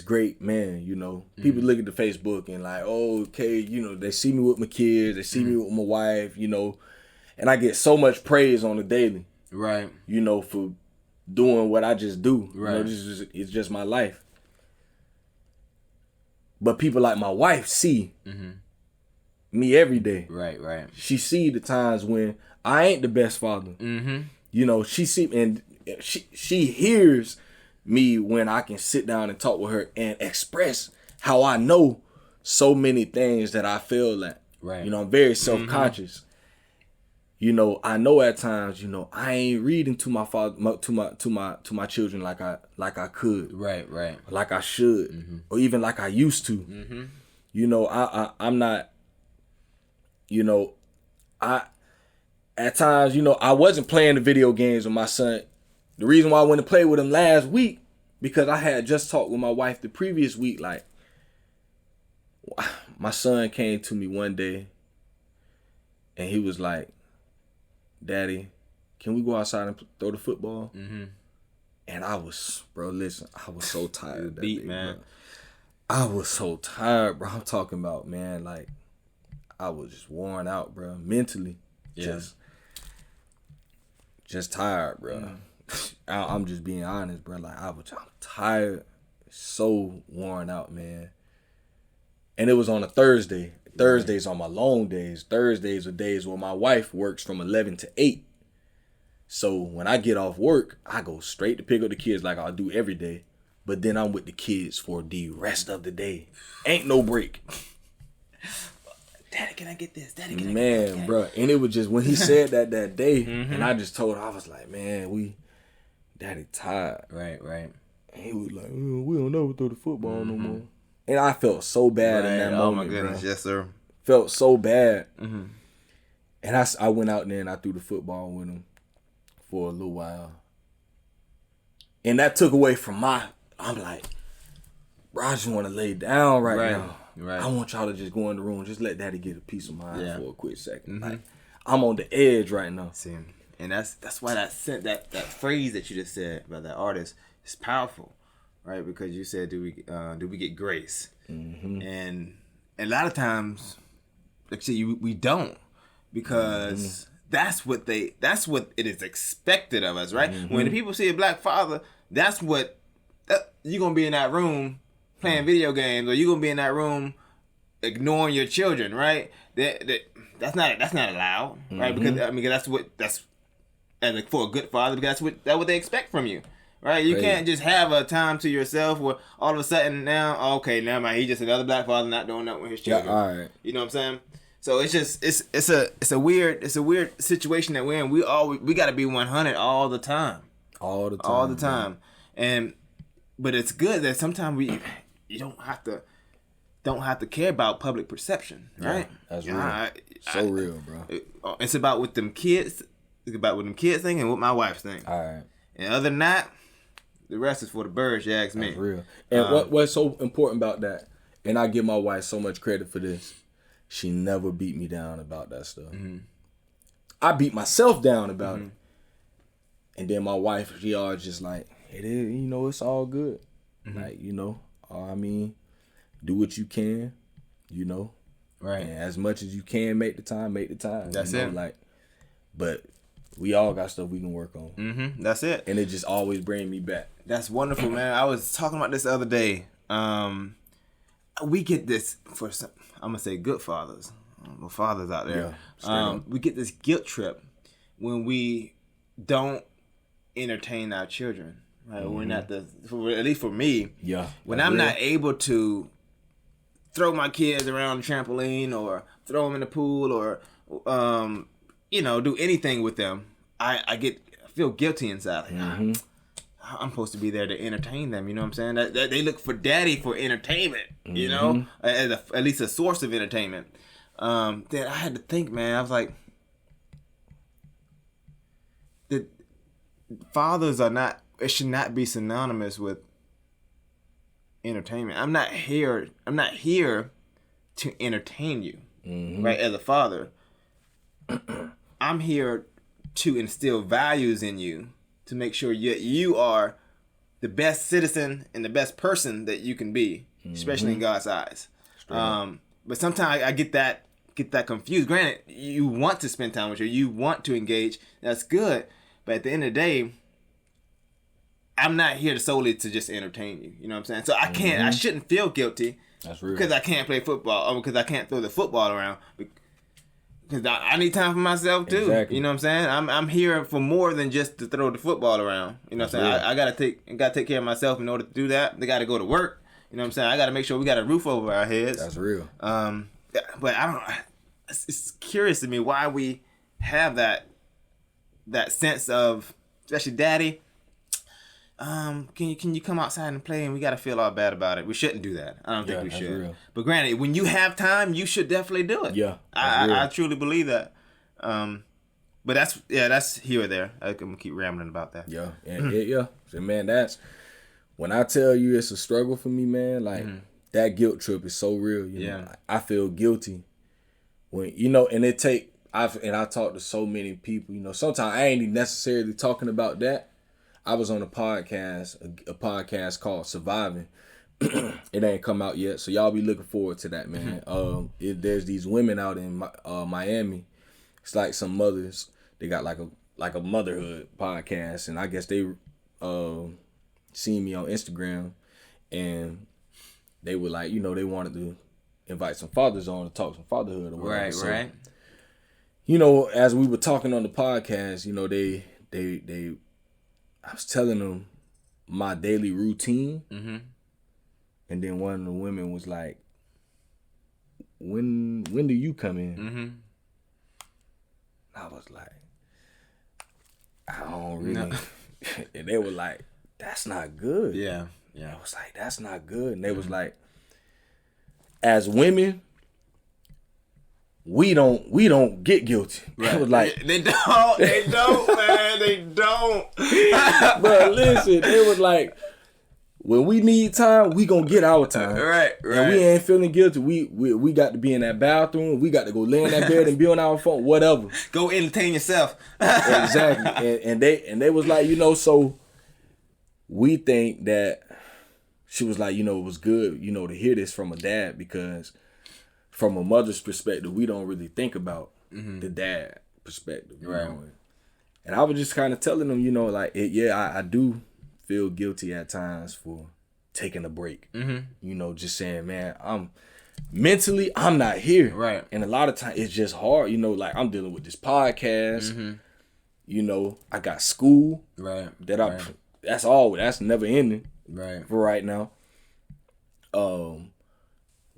great man, you know. People look at the Facebook and like, oh, okay, you know, they see me with my kids, they see me with my wife, you know, and I get so much praise on the daily. You know, for doing what I just do. You know, it's just my life. But people like my wife see me every day. She see the times when I ain't the best father. You know, she see and she hears me when I can sit down and talk with her and express how I know so many things that I feel like. You know, I'm very self-conscious. You know, I know at times, you know, I ain't reading to my father, to my children like I could, like I should, or even like I used to. You know, I'm not. You know, at times, you know, I wasn't playing the video games with my son. The reason why I went to play with him last week because I had just talked with my wife the previous week. Like, my son came to me one day, and he was like, Daddy, can we go outside and throw the football? And I was, bro, listen, I was so tired that day, man. Bro. I was so tired, bro. I'm talking about, man, like, I was just worn out, bro, mentally. Just tired, bro. I'm just being honest, bro. Like, I'm tired, so worn out, man. And it was on a Thursday. Thursdays are my long days. Thursdays are days where my wife works from 11 to 8. So when I get off work, I go straight to pick up the kids like I do every day. But then I'm with the kids for the rest of the day. Ain't no break. Daddy, can I get this? Daddy, can I get this? Man, bro. And it was just when he said that day, and I just told her, I was like, man, Daddy tired. Right. And he was like, we don't never throw the football no more. And I felt so bad in that moment. Oh my goodness, bro. Yes, sir. Felt so bad. And I went out there and I threw the football with him for a little while. And that took away from I'm like, bro, I just want to lay down right now. I want y'all to just go in the room, just let Daddy get a piece of mind for a quick second. Like, I'm on the edge right now. See, and that's why that phrase that you just said about that artist is powerful. Right, because you said, do we get grace? And a lot of times, like I said, we don't, because that's what it is expected of us, right? When the people see a black father, that's what you're gonna be in that room playing video games, or you're gonna be in that room ignoring your children, right? That's not allowed, right? Because for a good father, because that's what they expect from you. Right, you can't just have a time to yourself where all of a sudden now he's just another black father not doing nothing with his children. All right. You know what I'm saying? So it's just it's a weird situation that we're in. We got to be 100 all the time. All the time. But it's good that sometimes you don't have to care about public perception, right? Yeah, that's real. Real, bro. It's about what them kids. It's about what them kids think and what my wife think. All right. And other than that, the rest is for the birds, you ask me. That's real. And what's so important about that, and I give my wife so much credit for this, she never beat me down about that stuff. I beat myself down about it. And then my wife, she always just like, it is, you know, it's all good. Like, you know, I mean, do what you can, you know. Right. And as much as you can make the time. That's you know, it. Like, but we all got stuff we can work on. That's it. And it just always brings me back. That's wonderful, man. I was talking about this the other day. We get this for some, I'm gonna say good fathers, fathers out there. We get this guilt trip when we don't entertain our children. Right? We're not at least for me. Yeah. When I'm not able to throw my kids around the trampoline or throw them in the pool or you know, do anything with them, I feel guilty inside. Like, I'm supposed to be there to entertain them. You know what I'm saying? That they look for daddy for entertainment. You know, at least a source of entertainment. Then I had to think, man. I was like, the fathers are not. It should not be synonymous with entertainment. I'm not here to entertain you, right? As a father, I'm here to instill values in you to make sure you are the best citizen and the best person that you can be, especially in God's eyes. But sometimes I get that confused. Granted, you want to spend time with you want to engage. That's good. But at the end of the day, I'm not here solely to just entertain you. You know what I'm saying? So I can't. I shouldn't feel guilty. That's real. Because I can't play football, or because I can't throw the football around. Because I need time for myself too. Exactly. You know what I'm saying? I'm here for more than just to throw the football around. You know what I'm saying? I gotta take care of myself in order to do that. They gotta go to work. You know what I'm saying? I gotta make sure we got a roof over our heads. That's real. But I don't. It's curious to me why we have that sense of, especially daddy. Can you come outside and play? And we gotta feel all bad about it. We shouldn't do that. I don't think we should. Real. But granted, when you have time, you should definitely do it. Yeah, I truly believe that. But that's here or there. I'm gonna keep rambling about that. Yeah, and so, man, that's when I tell you it's a struggle for me, man. Like that guilt trip is so real. You know, I feel guilty when and I talk to so many people. You know, sometimes I ain't even necessarily talking about that. I was on a podcast called Surviving. It ain't come out yet, so y'all be looking forward to that, man. There's these women out in Miami. It's like some mothers. They got like a motherhood podcast, and I guess they seen me on Instagram, and they were like, they wanted to invite some fathers on to talk some fatherhood or whatever. Right, so, right. As we were talking on the podcast, they I was telling them my daily routine, and then one of the women was like, "When do you come in?" I was like, "I don't really." No. And they were like, "That's not good." Yeah. I was like, "That's not good," and they was like, "As women, we don't get guilty." Right. It was like they don't, man, they don't. But listen, they was like, when we need time, we gonna get our time. Right. And we ain't feeling guilty. We got to be in that bathroom. We got to go lay in that bed and be on our phone, whatever. Go entertain yourself. Exactly. And they was like, so we think that she was like, it was good, to hear this from a dad, because from a mother's perspective, we don't really think about the dad perspective, you know? And I was just kind of telling them, I do feel guilty at times for taking a break. Just saying, man, I'm not here. Right. And a lot of times it's just hard, I'm dealing with this podcast. I got school. Right. That's never ending. Right. For right now.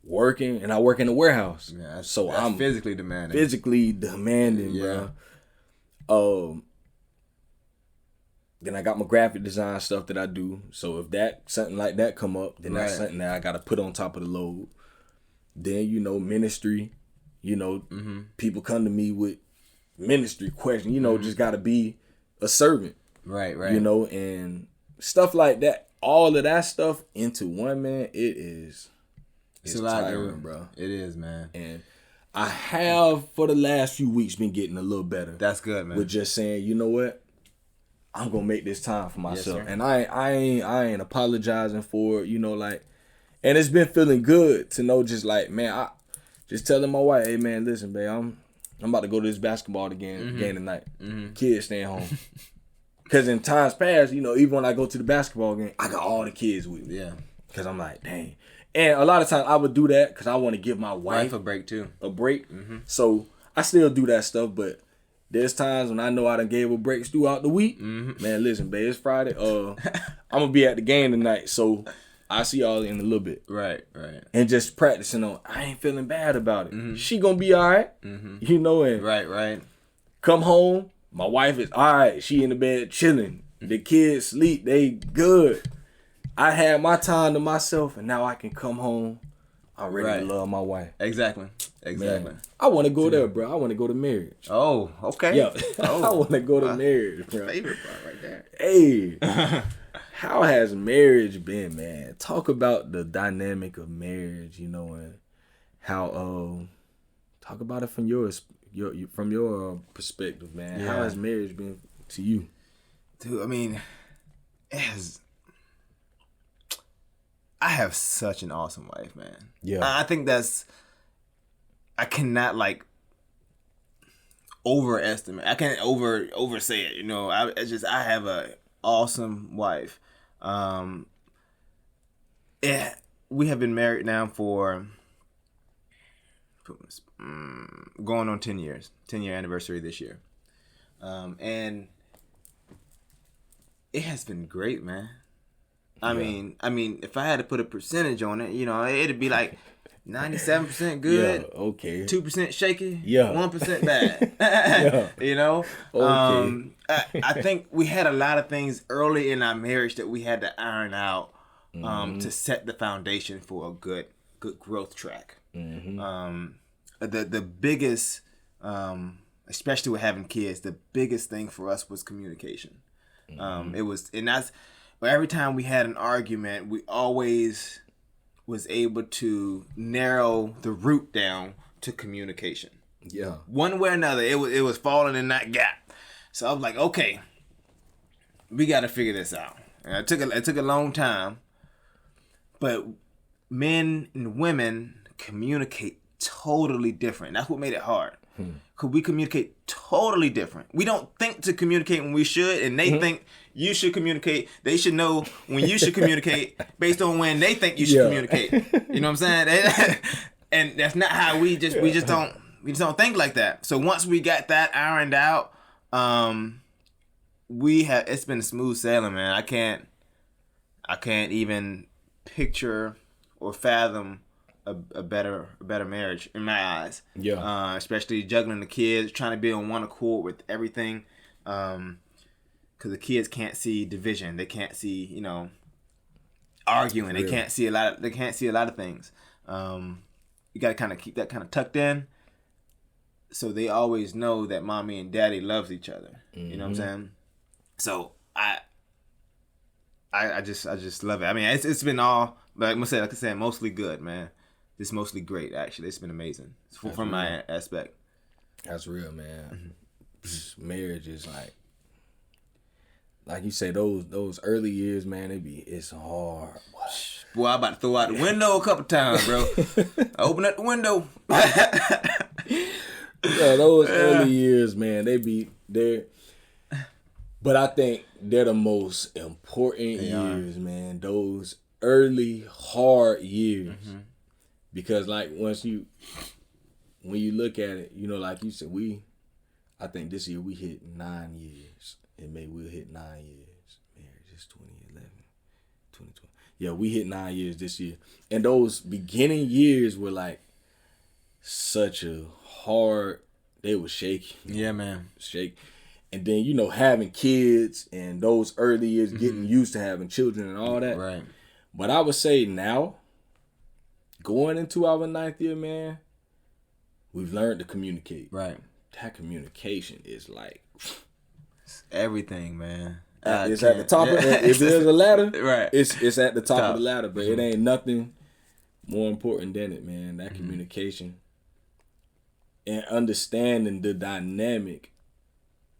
Working, and I work in the warehouse. Yeah, so I'm physically demanding. Bro. Then I got my graphic design stuff that I do. So if something like that come up, then that's something that I got to put on top of the load. Then ministry. People come to me with ministry questions. Just got to be a servant. Right. And stuff like that. All of that stuff into one, man. It's a lot, tiring, bro. It is, man. And I have for the last few weeks been getting a little better. That's good, man. With just saying, you know what, I'm gonna make this time for myself, Yes, and I ain't apologizing for it, you know, like, and it's been feeling good to know, just like, man, I just telling my wife, hey man, listen, babe, I'm about to go to this basketball game tonight. Kids staying home. Cause in times past, you know, even when I go to the basketball game, I got all the kids with me. Yeah. Cause I'm like, dang. And a lot of times I would do that because I want to give my wife a break too. So I still do that stuff, but there's times when I know I done gave her breaks throughout the week. Man, listen, babe, it's Friday. I'm gonna be at the game tonight, so I'll see y'all in a little bit. Right. And just practicing on, I ain't feeling bad about it. She gonna be all right, you know. And Right. come home, my wife is all right. She in the bed chilling. The kids sleep. They good. I had my time to myself, and now I can come home. I'm ready to love my wife. Exactly. Man, I want to go there, bro. I want to go to marriage. Oh, okay. Yeah, I want to go to marriage, bro. Favorite part right there. Hey, how has marriage been, man? Talk about the dynamic of marriage, you know, and how. Talk about it from your perspective, man. Yeah. How has marriage been to you? Dude, I mean, I have such an awesome wife, man. Yeah. I think I cannot like overestimate. I can't oversay it, you know. I have a awesome wife. We have been married now for going on 10 years. 10-year anniversary this year. And it has been great, man. I mean, if I had to put a percentage on it, you know, it'd be like 97% good, 2% shaky, 1% bad. You know, I think we had a lot of things early in our marriage that we had to iron out to set the foundation for a good growth track. The biggest, especially with having kids, the biggest thing for us was communication. It was, and that's. But every time we had an argument, we always was able to narrow the root down to communication. Yeah. One way or another, it was falling in that gap. So I was like, okay, we got to figure this out. And it took a long time, but men and women communicate totally different. That's what made it hard. Because we communicate totally different. We don't think to communicate when we should, and they think you should communicate. They should know when you should communicate based on when they think you should communicate. You know what I'm saying? And that's not how we just don't think like that. So once we got that ironed out, it's been smooth sailing, man. I can't even picture or fathom a better marriage in my eyes. Yeah. Especially juggling the kids, trying to be on one accord with everything. Because the kids can't see division. They can't see, you know, arguing. They can't see a lot of things. You gotta kind of keep that kind of tucked in, so they always know that mommy and daddy loves each other. You know what I'm saying? So I just love it. I mean, it's been all, like I said, mostly good, man. It's mostly great, actually. It's been amazing from my aspect. That's real, man. Marriage is like you say, those early years, man. It's hard. Boy, I'm about to throw out the window a couple times, bro. I open up the window. Yeah, those early years, man. They're. But I think they're the most important years, man. Those early hard years. Because like when you look at it, you know, like you said, I think this year we hit 9 years. And maybe we'll hit 9 years. Marriage is 2011, 2020. Yeah, we hit 9 years this year. And those beginning years were like such a hard, they were shaky. Yeah, man. Shake. And then, you know, having kids and those early years, getting used to having children and all that. Right. But I would say now, going into our 9th year, man, we've learned to communicate. Right. That communication is like it's everything, man. It's at the top of if there's a ladder, right? It's at the top of the ladder, but it ain't nothing more important than it, man. That communication. and understanding the dynamic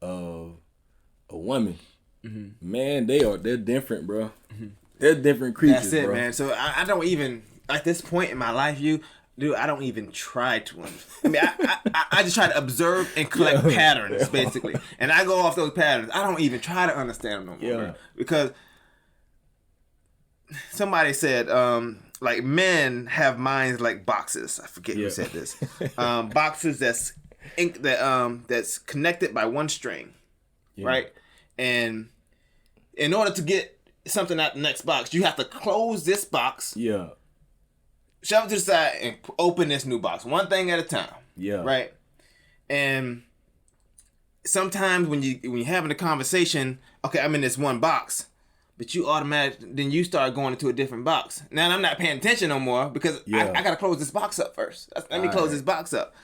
of a woman, man, they're different, bro. They're different creatures. That's it, bro. man. So I don't even at this point in my life, I don't even try to. I mean, I just try to observe and collect patterns, basically, and I go off those patterns. I don't even try to understand them no more, bro. Because somebody said, like men have minds like boxes. I forget who said this. Boxes that's connected by one string, right? And in order to get something out the next box, you have to close this box. Yeah. Shove it to the side and open this new box, one thing at a time. Yeah. Right. And sometimes when you're having a conversation, okay, I'm in this one box, but you then you start going into a different box. Now I'm not paying attention no more because I gotta close this box up first. Let me close this box up.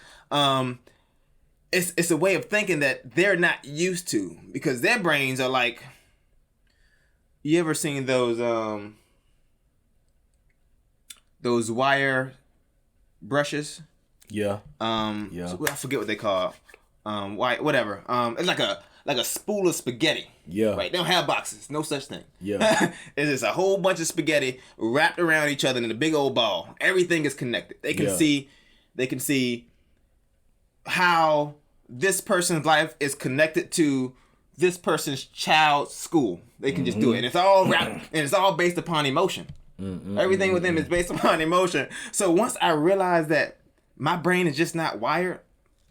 It's a way of thinking that they're not used to because their brains are like. You ever seen those wire brushes? Yeah. I forget what they call. Whatever. It's like a spool of spaghetti. Yeah. Right. They don't have boxes. No such thing. Yeah. It's just a whole bunch of spaghetti wrapped around each other in a big old ball. Everything is connected. They can see. They can see how this person's life is connected to this person's child's school. They can just do it. And it's all wrapped, and it's all based upon emotion. Everything with them is based upon emotion. So once I realized that my brain is just not wired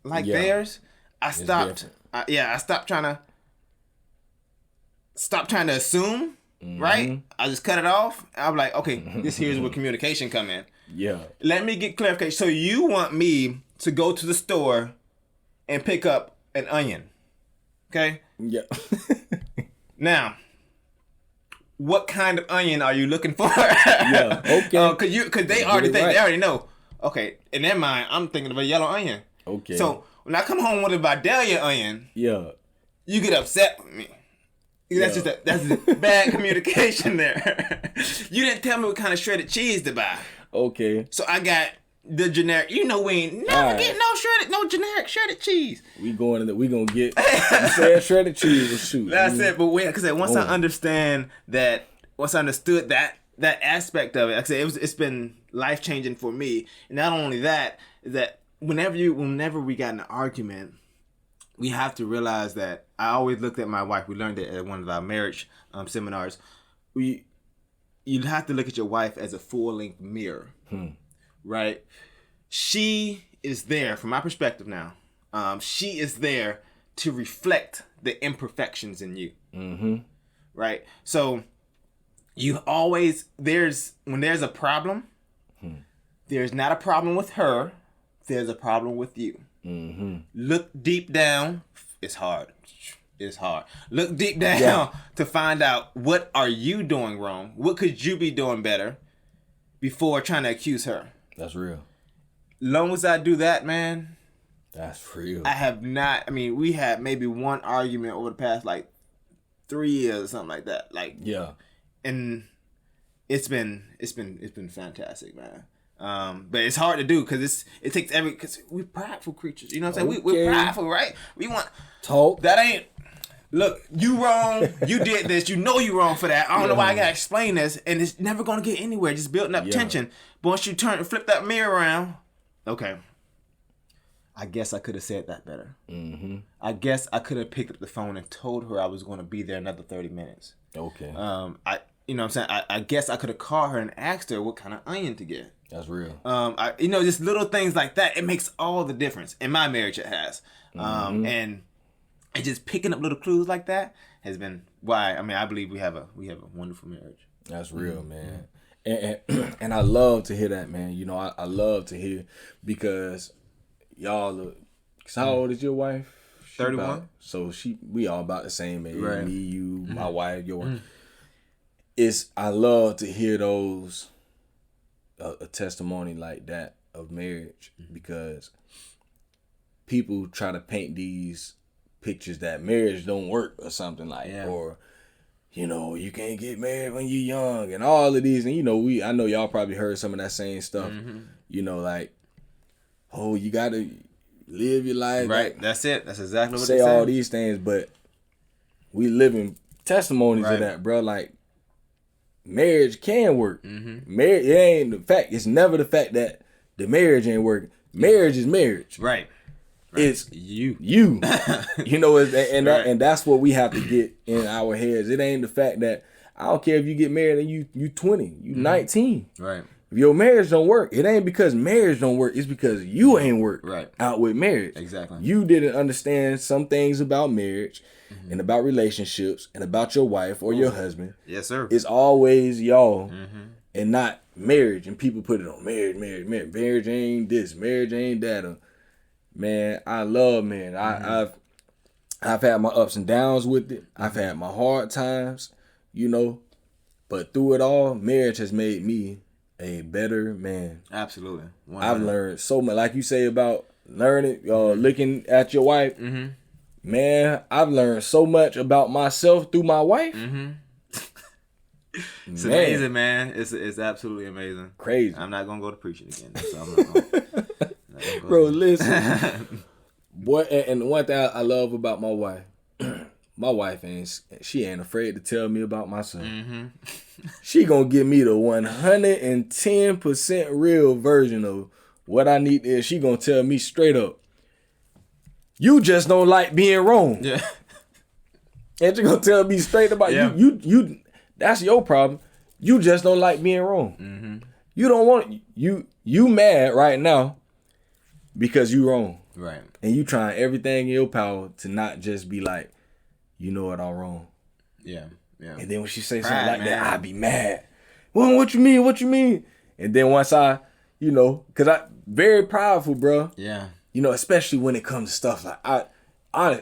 like theirs, I stopped. I stopped trying to assume. Right? I just cut it off. I'm like, okay, here's where communication come in. Yeah. Let me get clarification. So you want me to go to the store and pick up an onion? Okay. Yeah. Now, what kind of onion are you looking for? Yeah. Okay. Because they already think they already know. Okay. In their mind, I'm thinking of a yellow onion. Okay. So when I come home with a Vidalia onion, you get upset with me. That's just bad communication there. You didn't tell me what kind of shredded cheese to buy. Okay. So I got the generic. We ain't never get no generic shredded cheese. We gonna get. You said shredded cheese. Well, shoot. That's it. But because once I understood that aspect of it, like I said, it's been life changing for me. And not only that, is that whenever we got in an argument, we have to realize that I always looked at my wife. We learned it at one of our marriage seminars. You'd have to look at your wife as a full-length mirror, right? She is there, from my perspective now, she is there to reflect the imperfections in you, right? So you always, when there's a problem, there's not a problem with her, there's a problem with you. Look deep down. It's hard. Look deep down to find out what are you doing wrong. What could you be doing better before trying to accuse her? That's real. Long as I do that, man. That's real. I have not. I mean, we had maybe one argument over the past 3 years or something like that. And it's been fantastic, man. But it's hard to do because it takes because we're prideful creatures. You know what I'm saying? We're prideful, right? We want talk. That ain't. Look, you wrong. You did this. You know you wrong for that. I don't know why I gotta explain this, and it's never gonna get anywhere. Just building up tension. But once you flip that mirror around, okay. I guess I could have said that better. I guess I could have picked up the phone and told her I was going to be there another 30 minutes. Okay. You know what I'm saying? I guess I could have called her and asked her what kind of onion to get. That's real. Just little things like that. It makes all the difference. In my marriage, it has. And just picking up little clues like that has been why. I mean, I believe we have a wonderful marriage. That's real, man. And I love to hear that, man. You know, I love to hear because y'all look. Cause how old is your wife? 31. So we all about the same age. Right. Me, you, my wife, your wife. I love to hear those a testimony like that of marriage because people try to paint these pictures that marriage don't work or something or you can't get married when you're young and all of these, and I know y'all probably heard some of that same stuff. You gotta live your life. Right. Like, That's it. That's exactly what say they say. all these things, but we living testimonies of that, bro. Like, marriage can work. Marriage, it ain't the fact. It's never the fact that the marriage ain't working. Marriage is marriage. Right. It's you. You know, and Right. and that's what we have to get in our heads. It ain't the fact that I don't care if you get married and you 20, you 19. Right. If your marriage don't work, it ain't because marriage don't work. It's because you ain't worked out with marriage. Exactly. You didn't understand some things about marriage and about relationships and about your wife or your husband. Yes, sir. It's always y'all and not marriage. And people put it on marriage. Marriage ain't this. Marriage ain't that. Man, I love man. I've had my ups and downs with it. I've had my hard times, you know. But through it all, marriage has made me a better man. Absolutely. 100%. I've learned so much. Like you say about learning, looking at your wife. Man, I've learned so much about myself through my wife. It's amazing, man. It's absolutely amazing. Crazy. I'm not gonna go to preaching again. So I'm not gonna Bro, listen. Boy, and one thing I love about my wife, my wife she ain't afraid to tell me about myself. She gonna give me the 110% real version of what I need to. She gonna tell me straight up, you just don't like being wrong. Yeah. And she gonna tell me straight about you. That's your problem. You just don't like being wrong. You don't want you mad right now because you wrong. Right. And you trying everything in your power to not just be like, you know what, I'm wrong. Yeah. Yeah. And then when she say something like that, I be mad. Well, what you mean? What you mean? And then once I, you know, cause I very prideful, bro. Yeah. You know, especially when it comes to stuff like I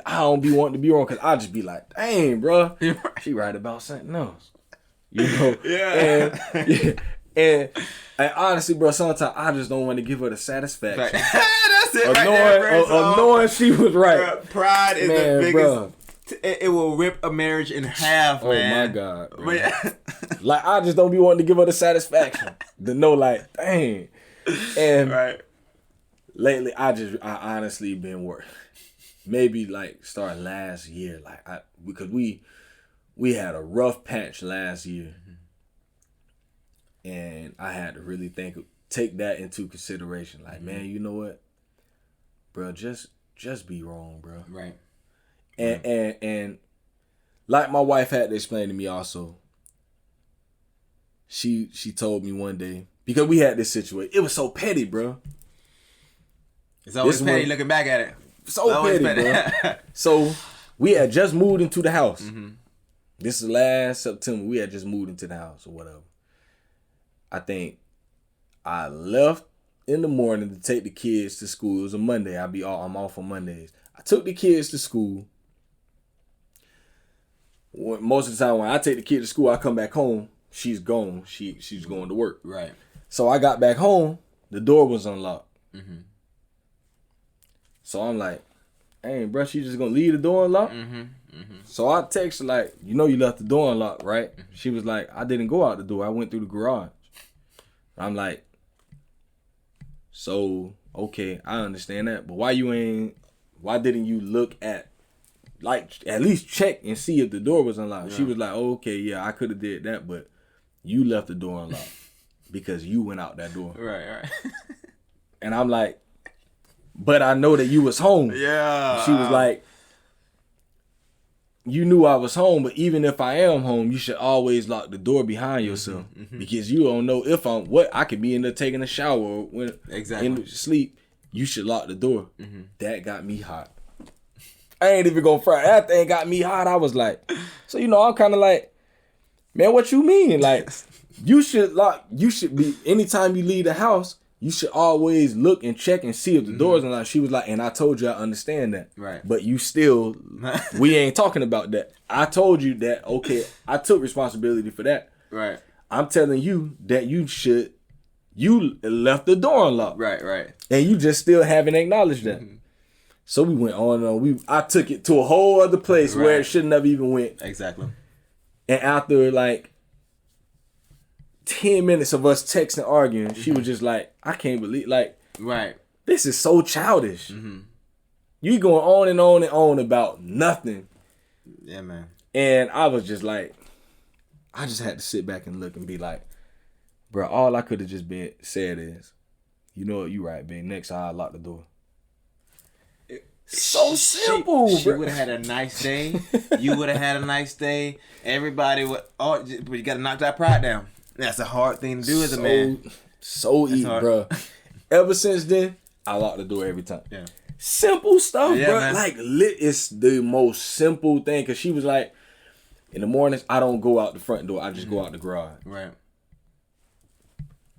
don't be wanting to be wrong, cause I just be like, dang, bro, she right about something else. You know. And honestly, bro, sometimes I just don't want to give her the satisfaction. That's it. Knowing she was right. Bro, pride is the biggest. Bro. It will rip a marriage in half, man. Oh my God. Bro. Like, I just don't be wanting to give her the satisfaction to know, like, dang. And lately, I honestly been working. Maybe like start last year, like because we had a rough patch last year, and I had to really take that into consideration. Like, man, you know what, bro, just be wrong, bro. Right. And like my wife had to explain to me also. She told me one day, because we had this situation. It was so petty, bro. It's always petty looking back at it. So petty, bro. So we had just moved into the house. This is last September. We had just moved into the house or whatever. I think I left in the morning to take the kids to school. It was a Monday. I'm off on Mondays. I took the kids to school. Most of the time when I take the kid to school, I come back home. She's gone. She's going to work. Right. So I got back home. The door was unlocked. So I'm like, hey, bro, she just gonna leave the door unlocked? So I text her like, you know you left the door unlocked, right? She was like, I didn't go out the door. I went through the garage. I'm like, so, okay, I understand that. But why didn't you look at least check and see if the door was unlocked? Yeah. She was like, oh, okay, yeah, I could have did that, but you left the door unlocked because you went out that door. Right. And I'm like, but I know that you was home. Yeah. She was like, you knew I was home, but even if I am home, you should always lock the door behind yourself because you don't know if I could be in there taking a shower or when in sleep. You should lock the door. That got me hot. I ain't even gonna front. That thing got me hot. I was like, so I'm kind of like, man, what you mean? Like, you should be anytime you leave the house. You should always look and check and see if the door's unlocked. She was like, and I told you I understand that. Right. But you still, we ain't talking about that. I told you that, okay, I took responsibility for that. Right. I'm telling you that you left the door unlocked. Right. And you just still haven't acknowledged that. So we went on and on. I took it to a whole other place where it shouldn't have even went. Exactly. And after like 10 minutes of us texting, arguing, she was just like, I can't believe, like, this is so childish. You going on and on and on about nothing. Yeah, man. And I was just like, I just had to sit back and look and be like, bro, all I could have just been said is, you know what, you right, babe. Next time I lock the door. So simple. She would have had a nice day. You would have had a nice day. Everybody would. Oh, but you got to knock that pride down. That's a hard thing to do as a man. So easy, bro. Ever since then, I lock the door every time. Yeah. Simple stuff, bro. Man. Like, it's the most simple thing. Because she was like, in the mornings, I don't go out the front door. I just go out the garage. Right.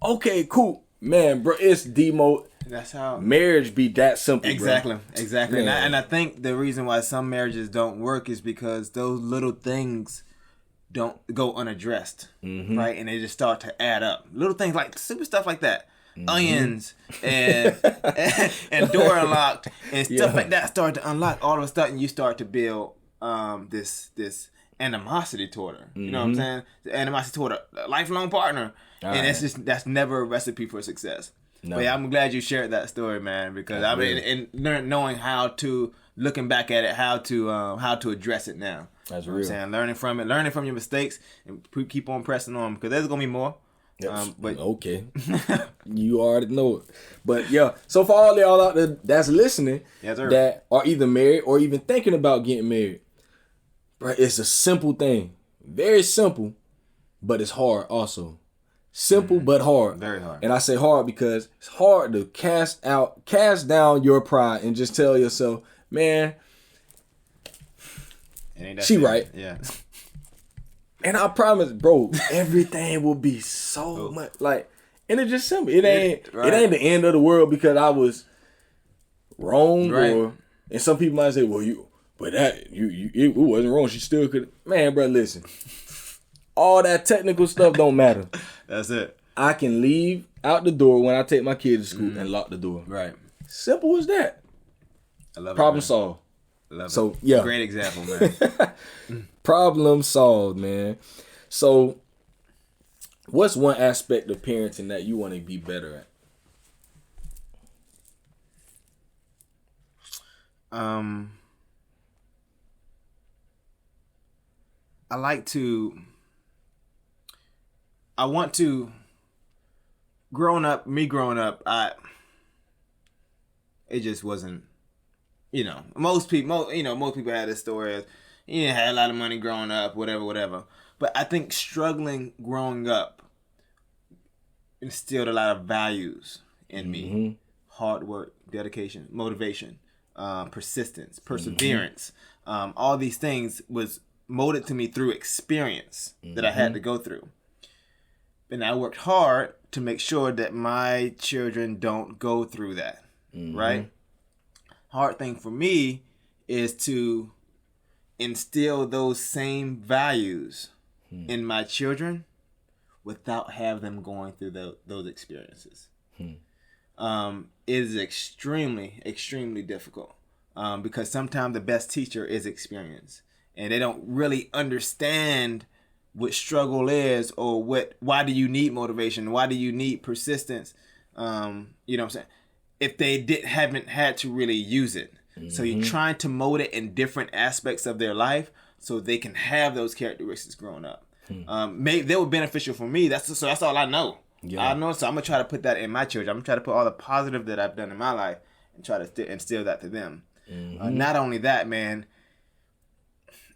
Okay, cool. Man, bro, it's demo. That's how marriage be that simple, Exactly. bro. Exactly. And I think the reason why some marriages don't work is because those little things don't go unaddressed, right? And they just start to add up. Little things like super stuff like that. Onions and door unlocked and stuff like that start to unlock. All of a sudden, you start to build this animosity toward her. You know what I'm saying? The animosity toward a lifelong partner, that's never a recipe for success. No. But yeah, I'm glad you shared that story, man, because I mean, and knowing how to, looking back at it, how to address it now. That's real. What I'm saying, learning from it, learning from your mistakes, and keep on pressing on, because there's gonna be more. But okay, you already know it. But yeah, so for all y'all out there that's listening, that are either married or even thinking about getting married, bro, it's a simple thing, very simple, but it's hard also. Simple but hard. Very hard. And I say hard because it's hard to cast down your pride and just tell yourself, man, she right. Yeah. And I promise, bro, everything will be so much like, and it's just simple. It ain't the end of the world because I was wrong, and some people might say, well, it wasn't wrong. She still could. Man, bro, listen. All that technical stuff don't matter. That's it. I can leave out the door when I take my kids to school and lock the door. Right. Simple as that. I love Problem it. solved. Love so, it. yeah. Great example, man. Problem solved, man. So, what's one aspect of parenting that you want to be better at? I want to, growing up, it just wasn't, most people had this story of, had a lot of money growing up, whatever. But I think struggling growing up instilled a lot of values in me. Hard work, dedication, motivation, persistence, perseverance. All these things was molded to me through experience that I had to go through. And I worked hard to make sure that my children don't go through that, right? Hard thing for me is to instill those same values in my children without have them going through those experiences. It is extremely, extremely difficult because sometimes the best teacher is experience, and they don't really understand what struggle is, or why do you need motivation? Why do you need persistence? You know what I'm saying? If they haven't had to really use it. So you're trying to mold it in different aspects of their life so they can have those characteristics growing up. They were beneficial for me. That's all I know. Yeah. I know, so I'm going to try to put that in my children. I'm going to try to put all the positive that I've done in my life and try to instill that to them. Not only that, man,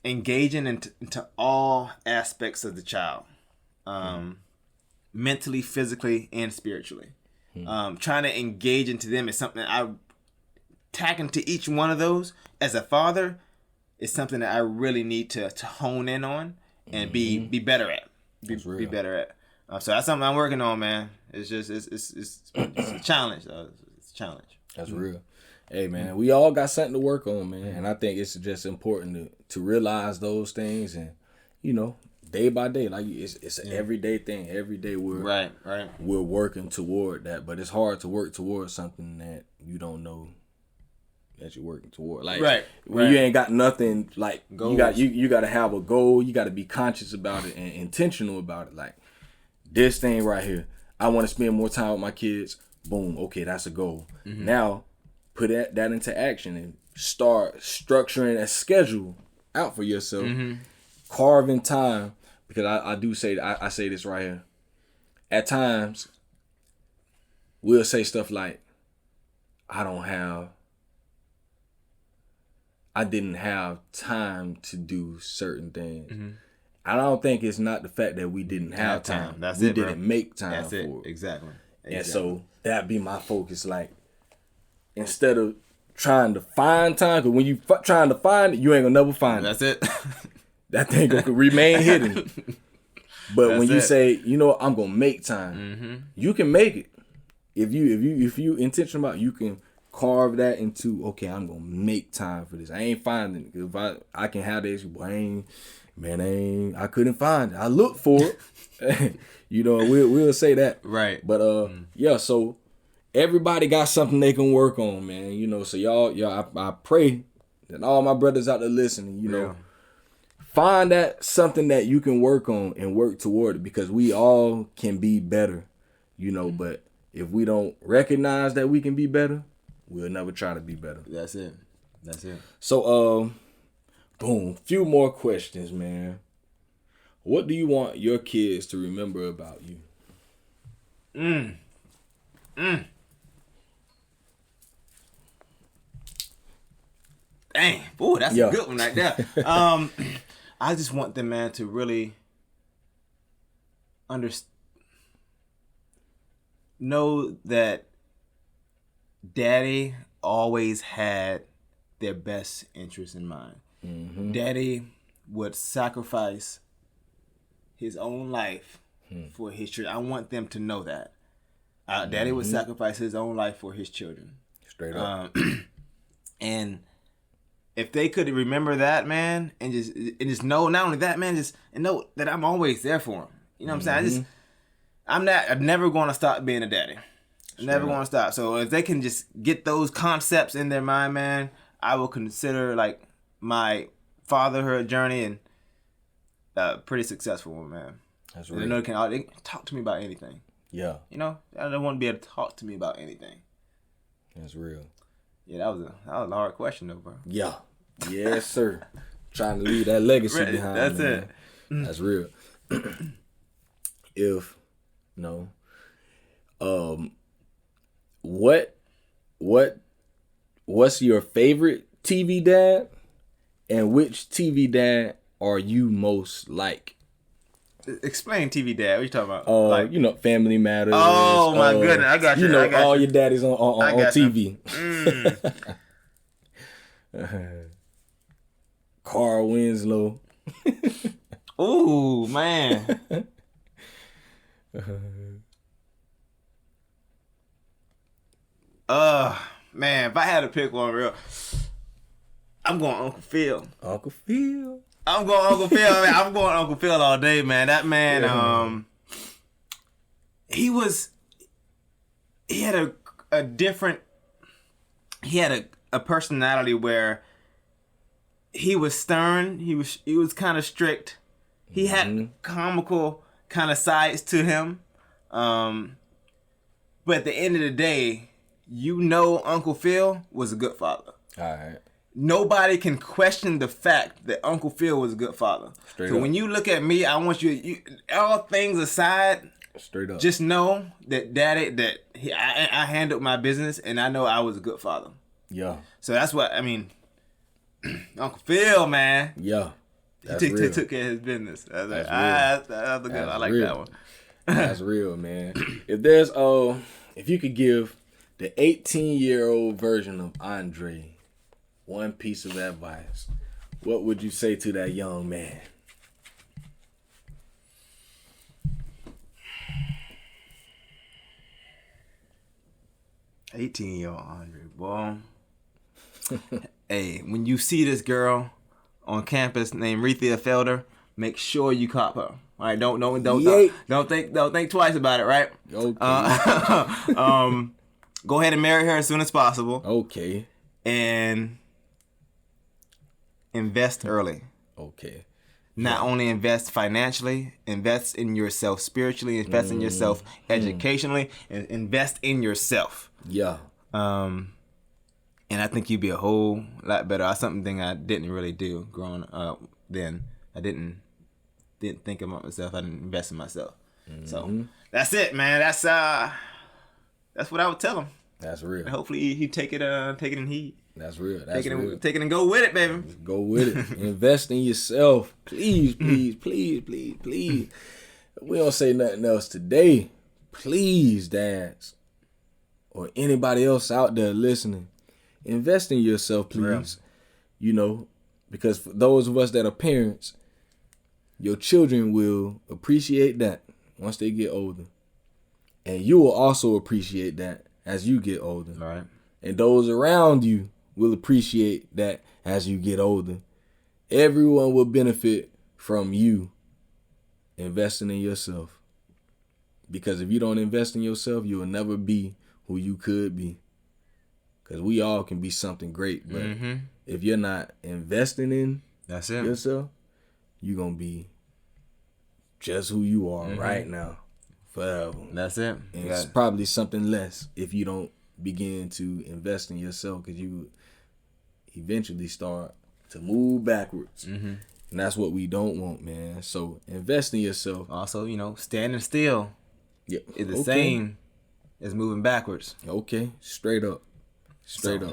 engaging into all aspects of the child, mentally, physically, and spiritually. Trying to engage into them is something that I tack into each one of those as a father is something that I really need to hone in on and be better at. Be better at. So that's something I'm working on, man. It's just it's a challenge, though. It's a challenge. That's real. Hey, man, we all got something to work on, man. And I think it's just important to realize those things and, day by day. Like, it's an everyday thing. Every day we're working toward that. But it's hard to work towards something that you don't know that you're working toward. Like, when you ain't got nothing, like, goals. You got to have a goal. You got to be conscious about it and intentional about it. Like, this thing right here, I want to spend more time with my kids. Boom. Okay, that's a goal. Now, put that into action and start structuring a schedule out for yourself, carving time, because I do say, I say this right here. At times, we'll say stuff like, I didn't have time to do certain things. I don't think it's not the fact that we didn't have time. That's we it, didn't bro. make time That's for it. it. Exactly. And so that be my focus. Like, instead of trying to find time, because when you trying to find it, you ain't gonna never find it. That's it. That thing gonna remain hidden. But That's when you it. say, you know what, I'm gonna make time, you can make it. If you intentional about it, you can carve that into, okay, I'm gonna make time for this. I ain't finding it. If I can have this, boy, I couldn't find it. I looked for it. You know, we'll say that. Right. But yeah, so everybody got something they can work on, man. You know, so y'all, I pray that all my brothers out there listening, you know, find that something that you can work on and work toward it, because we all can be better, you know. But if we don't recognize that we can be better, we'll never try to be better. That's it. That's it. So, boom, few more questions, man. What do you want your kids to remember about you? Dang, boy, that's a good one right there. I just want them, man, to really know that Daddy always had their best interest in mind. Daddy would sacrifice his own life for his children. I want them to know that. Daddy would sacrifice his own life for his children. Straight up. And if they could remember that, man, and just know, not only that, man, and know that I'm always there for them. You know what I'm saying? I'm never going to stop being a daddy. I'm never going to stop. So if they can just get those concepts in their mind, man, I will consider like my fatherhood journey and pretty successful one, man. That's real. real. They can talk to me about anything. Yeah. You know, I don't want to be able to talk to me about anything. That's real. Yeah, that was a hard question though, bro. Yeah. Yes, sir. Trying to leave that legacy behind. That's man. it. That's real. What's your favorite TV dad, and which TV dad are you most like? Explain TV dad. What you talking about? You know, Family Matters. Oh my goodness, I got you. You know, I got all you. your daddies on TV. Carl Winslow. Ooh, man. Man, if I had to pick one real, I'm going Uncle Phil. Uncle Phil. I'm going Uncle Phil. Man. I'm going Uncle Phil all day, man. That man, he had a different, he had a personality where he was stern. He was kind of strict. He had comical kind of sides to him. But at the end of the day, you know Uncle Phil was a good father. All right. Nobody can question the fact that Uncle Phil was a good father. Straight so up. when you look at me, I want you all things aside, Straight up. just know that I handled my business and I know I was a good father. Yeah. So that's what I mean. Uncle Phil, man. Yeah. He took care of his business. That's good. I like real. that one. That's real, man. If you could give the 18-year-old version of Andre one piece of advice, what would you say to that young man? $18-year-old Andre, boy. Hey, when you see this girl on campus named Rethea Felder, make sure you cop her. All right, don't think twice about it, right? Okay. Go ahead and marry her as soon as possible. Okay. And invest early. Okay. Not only invest financially, invest in yourself spiritually, invest in yourself educationally, and invest in yourself. Yeah. And I think you'd be a whole lot better. That's something I didn't really do growing up then. I didn't think about myself. I didn't invest in myself. Mm-hmm. So that's it, man. That's what I would tell him. That's real. And hopefully he take it in heed. That's real. That's real. Take it and go with it, baby. Go with it. Invest in yourself. Please, please, please, please, please. We don't say nothing else today. Please, dads, or anybody else out there listening, invest in yourself, please. You know, because for those of us that are parents, your children will appreciate that once they get older. And you will also appreciate that as you get older. All right. And those around you will appreciate that as you get older. Everyone will benefit from you investing in yourself. Because if you don't invest in yourself, you will never be who you could be. Because we all can be something great. But if you're not investing in yourself, you're going to be just who you are right now. Forever. That's it. And it's probably something less if you don't begin to invest in yourself, because you eventually start to move backwards. And that's what we don't want, man. So invest in yourself. Also, you know, standing still is the same as moving backwards. Okay, straight up,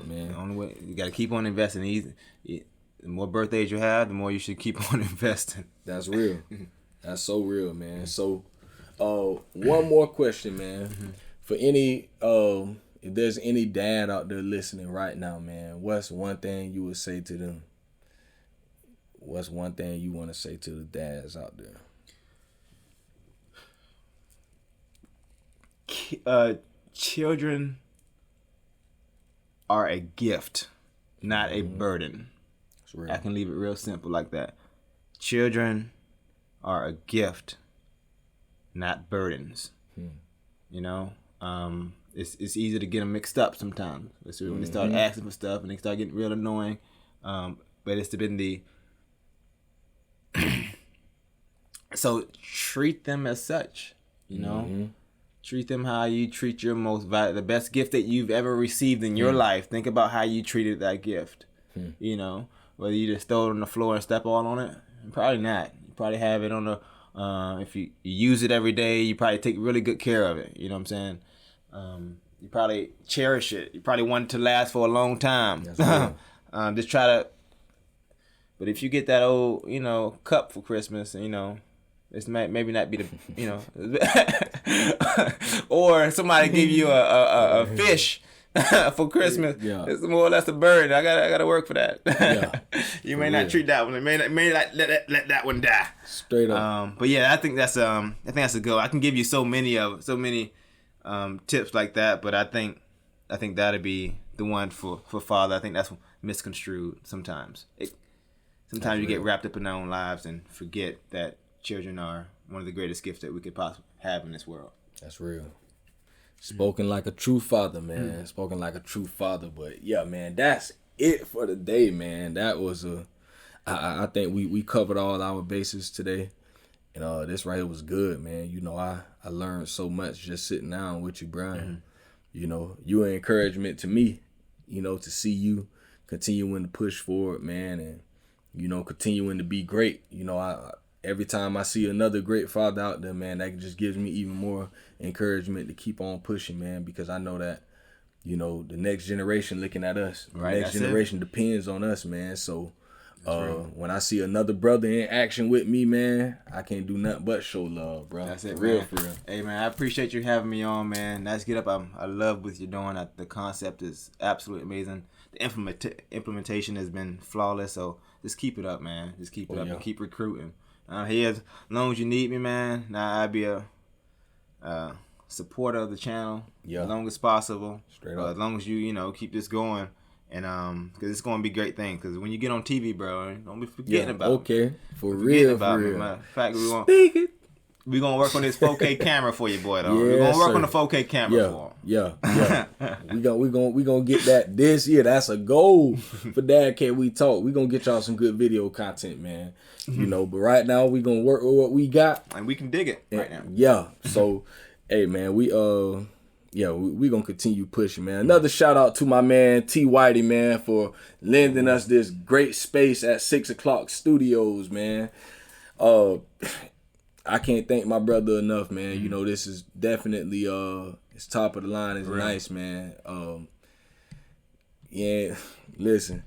man. The only way, you got to keep on investing. The more birthdays you have, the more you should keep on investing. That's real. That's so real, man. So, one more question, man. For any, if there's any dad out there listening right now, man, what's one thing you would say to them? What's one thing you want to say to the dads out there? Children are a gift, not a burden. I can leave it real simple like that. Children are a gift, not burdens. You know, it's easy to get them mixed up sometimes. So when they start asking for stuff and they start getting real annoying. But it's been the so treat them as such. You know. Treat them how you treat your the best gift that you've ever received in your life. Think about how you treated that gift. You know, whether you just throw it on the floor and step all on it, probably not. You probably have it on the, if you use it every day, you probably take really good care of it. You know what I'm saying? You probably cherish it. You probably want it to last for a long time. Just try to, but if you get that old, you know, cup for Christmas, you know, this might maybe not be the, you know, or somebody give you a fish for Christmas. It's more or less a bird. I gotta work for that. You may not treat that one. May not let that one die. Straight up. But yeah, I think that's a go. I can give you so many tips like that, but I think that'd be the one for father. I think that's misconstrued sometimes. Sometimes you get wrapped up in our own lives and forget that children are one of the greatest gifts that we could possibly have in this world. That's real. Spoken like a true father, man. Spoken like a true father. But yeah, man, that's it for the day, man. That was I think we covered all our bases today. And this right here was good, man. You know, I learned so much just sitting down with you, Brian. You know, you an encouragement to me, you know, to see you continuing to push forward, man, and, you know, continuing to be great. You know, every time I see another great father out there, man, that just gives me even more encouragement to keep on pushing, man, because I know that, you know, the next generation looking at us. The next generation depends on us, man. So when I see another brother in action with me, man, I can't do nothing but show love, bro. That's it, for real. Hey, man, I appreciate you having me on, man. Let's get up. I love what you're doing. The concept is absolutely amazing. The implementation has been flawless. So just keep it up, man. Just keep it up and keep recruiting. Here, as long as you need me, man. Now I'll be a supporter of the channel as long as possible. Straight up. As long as you know, keep this going. And because it's gonna be a great thing. Because when you get on TV, bro, don't be forgetting about me. For real. Matter of fact, we're gonna work on this 4K camera for you, boy. Though we're gonna work on the 4K camera for him. we gonna get that this year. That's a goal for Dad Can't We Talk. We gonna get y'all some good video content, man. You know, but right now we gonna work with what we got, and we can dig it right now. Yeah. So, hey, man, yeah, we gonna continue pushing, man. Another shout out to my man T Whitey, man, for lending us this great space at 6 o'clock studios, man. I can't thank my brother enough, man. You know, this is definitely it's top of the line. It's nice, man. Yeah, listen,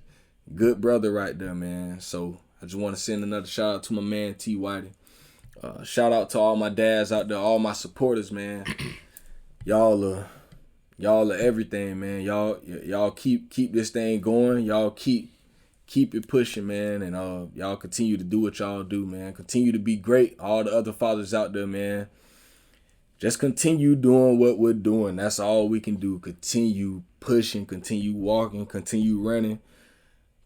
good brother right there, man. So I just want to send another shout out to my man T Whitey. Shout out to all my dads out there, all my supporters, man. Y'all are everything, man. Y'all keep this thing going. Y'all keep it pushing, man, and y'all continue to do what y'all do, man. Continue to be great. All the other fathers out there, man. Just continue doing what we're doing. That's all we can do. Continue pushing, continue walking, continue running.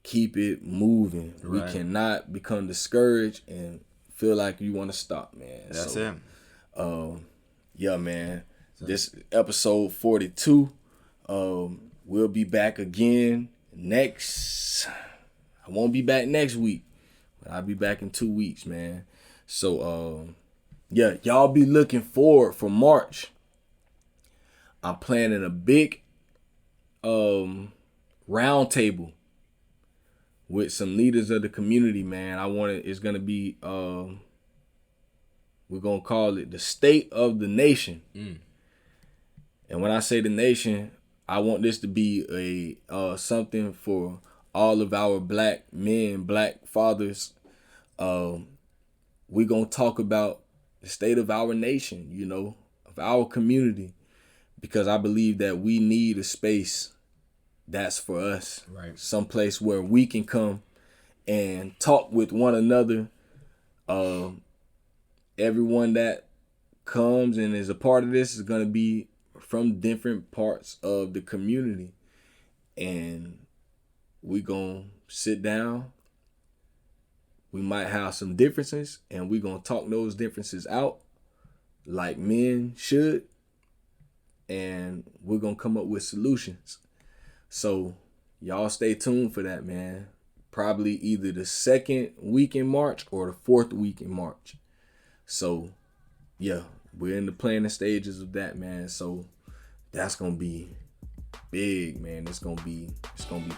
Keep it moving. Right. We cannot become discouraged and feel like you want to stop, man. That's it. Yeah, man. This episode 42. We'll be back again next. I won't be back next week, but I'll be back in 2 weeks, man. So, yeah, y'all be looking forward for March. I'm planning a big round table with some leaders of the community, man. It's gonna be we're gonna call it the State of the Nation. And when I say the nation, I want this to be a something for all of our black men, black fathers. We're gonna talk about the state of our nation, you know, of our community, because I believe that we need a space that's for us. Right. Someplace where we can come and talk with one another. Everyone that comes and is a part of this is going to be from different parts of the community. And we going to sit down. We might have some differences, and we going to talk those differences out like men should. And we're going to come up with solutions. So y'all stay tuned for that, man. Probably either the second week in March or the fourth week in March. So, yeah, we're in the planning stages of that, man. So that's going to be big, man. It's gonna be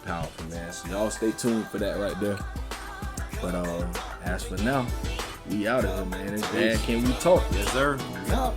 powerful, man. So y'all stay tuned for that right there. But as for now, we out of here, man. It's Dad Can We Talk? Yes, sir. Yeah.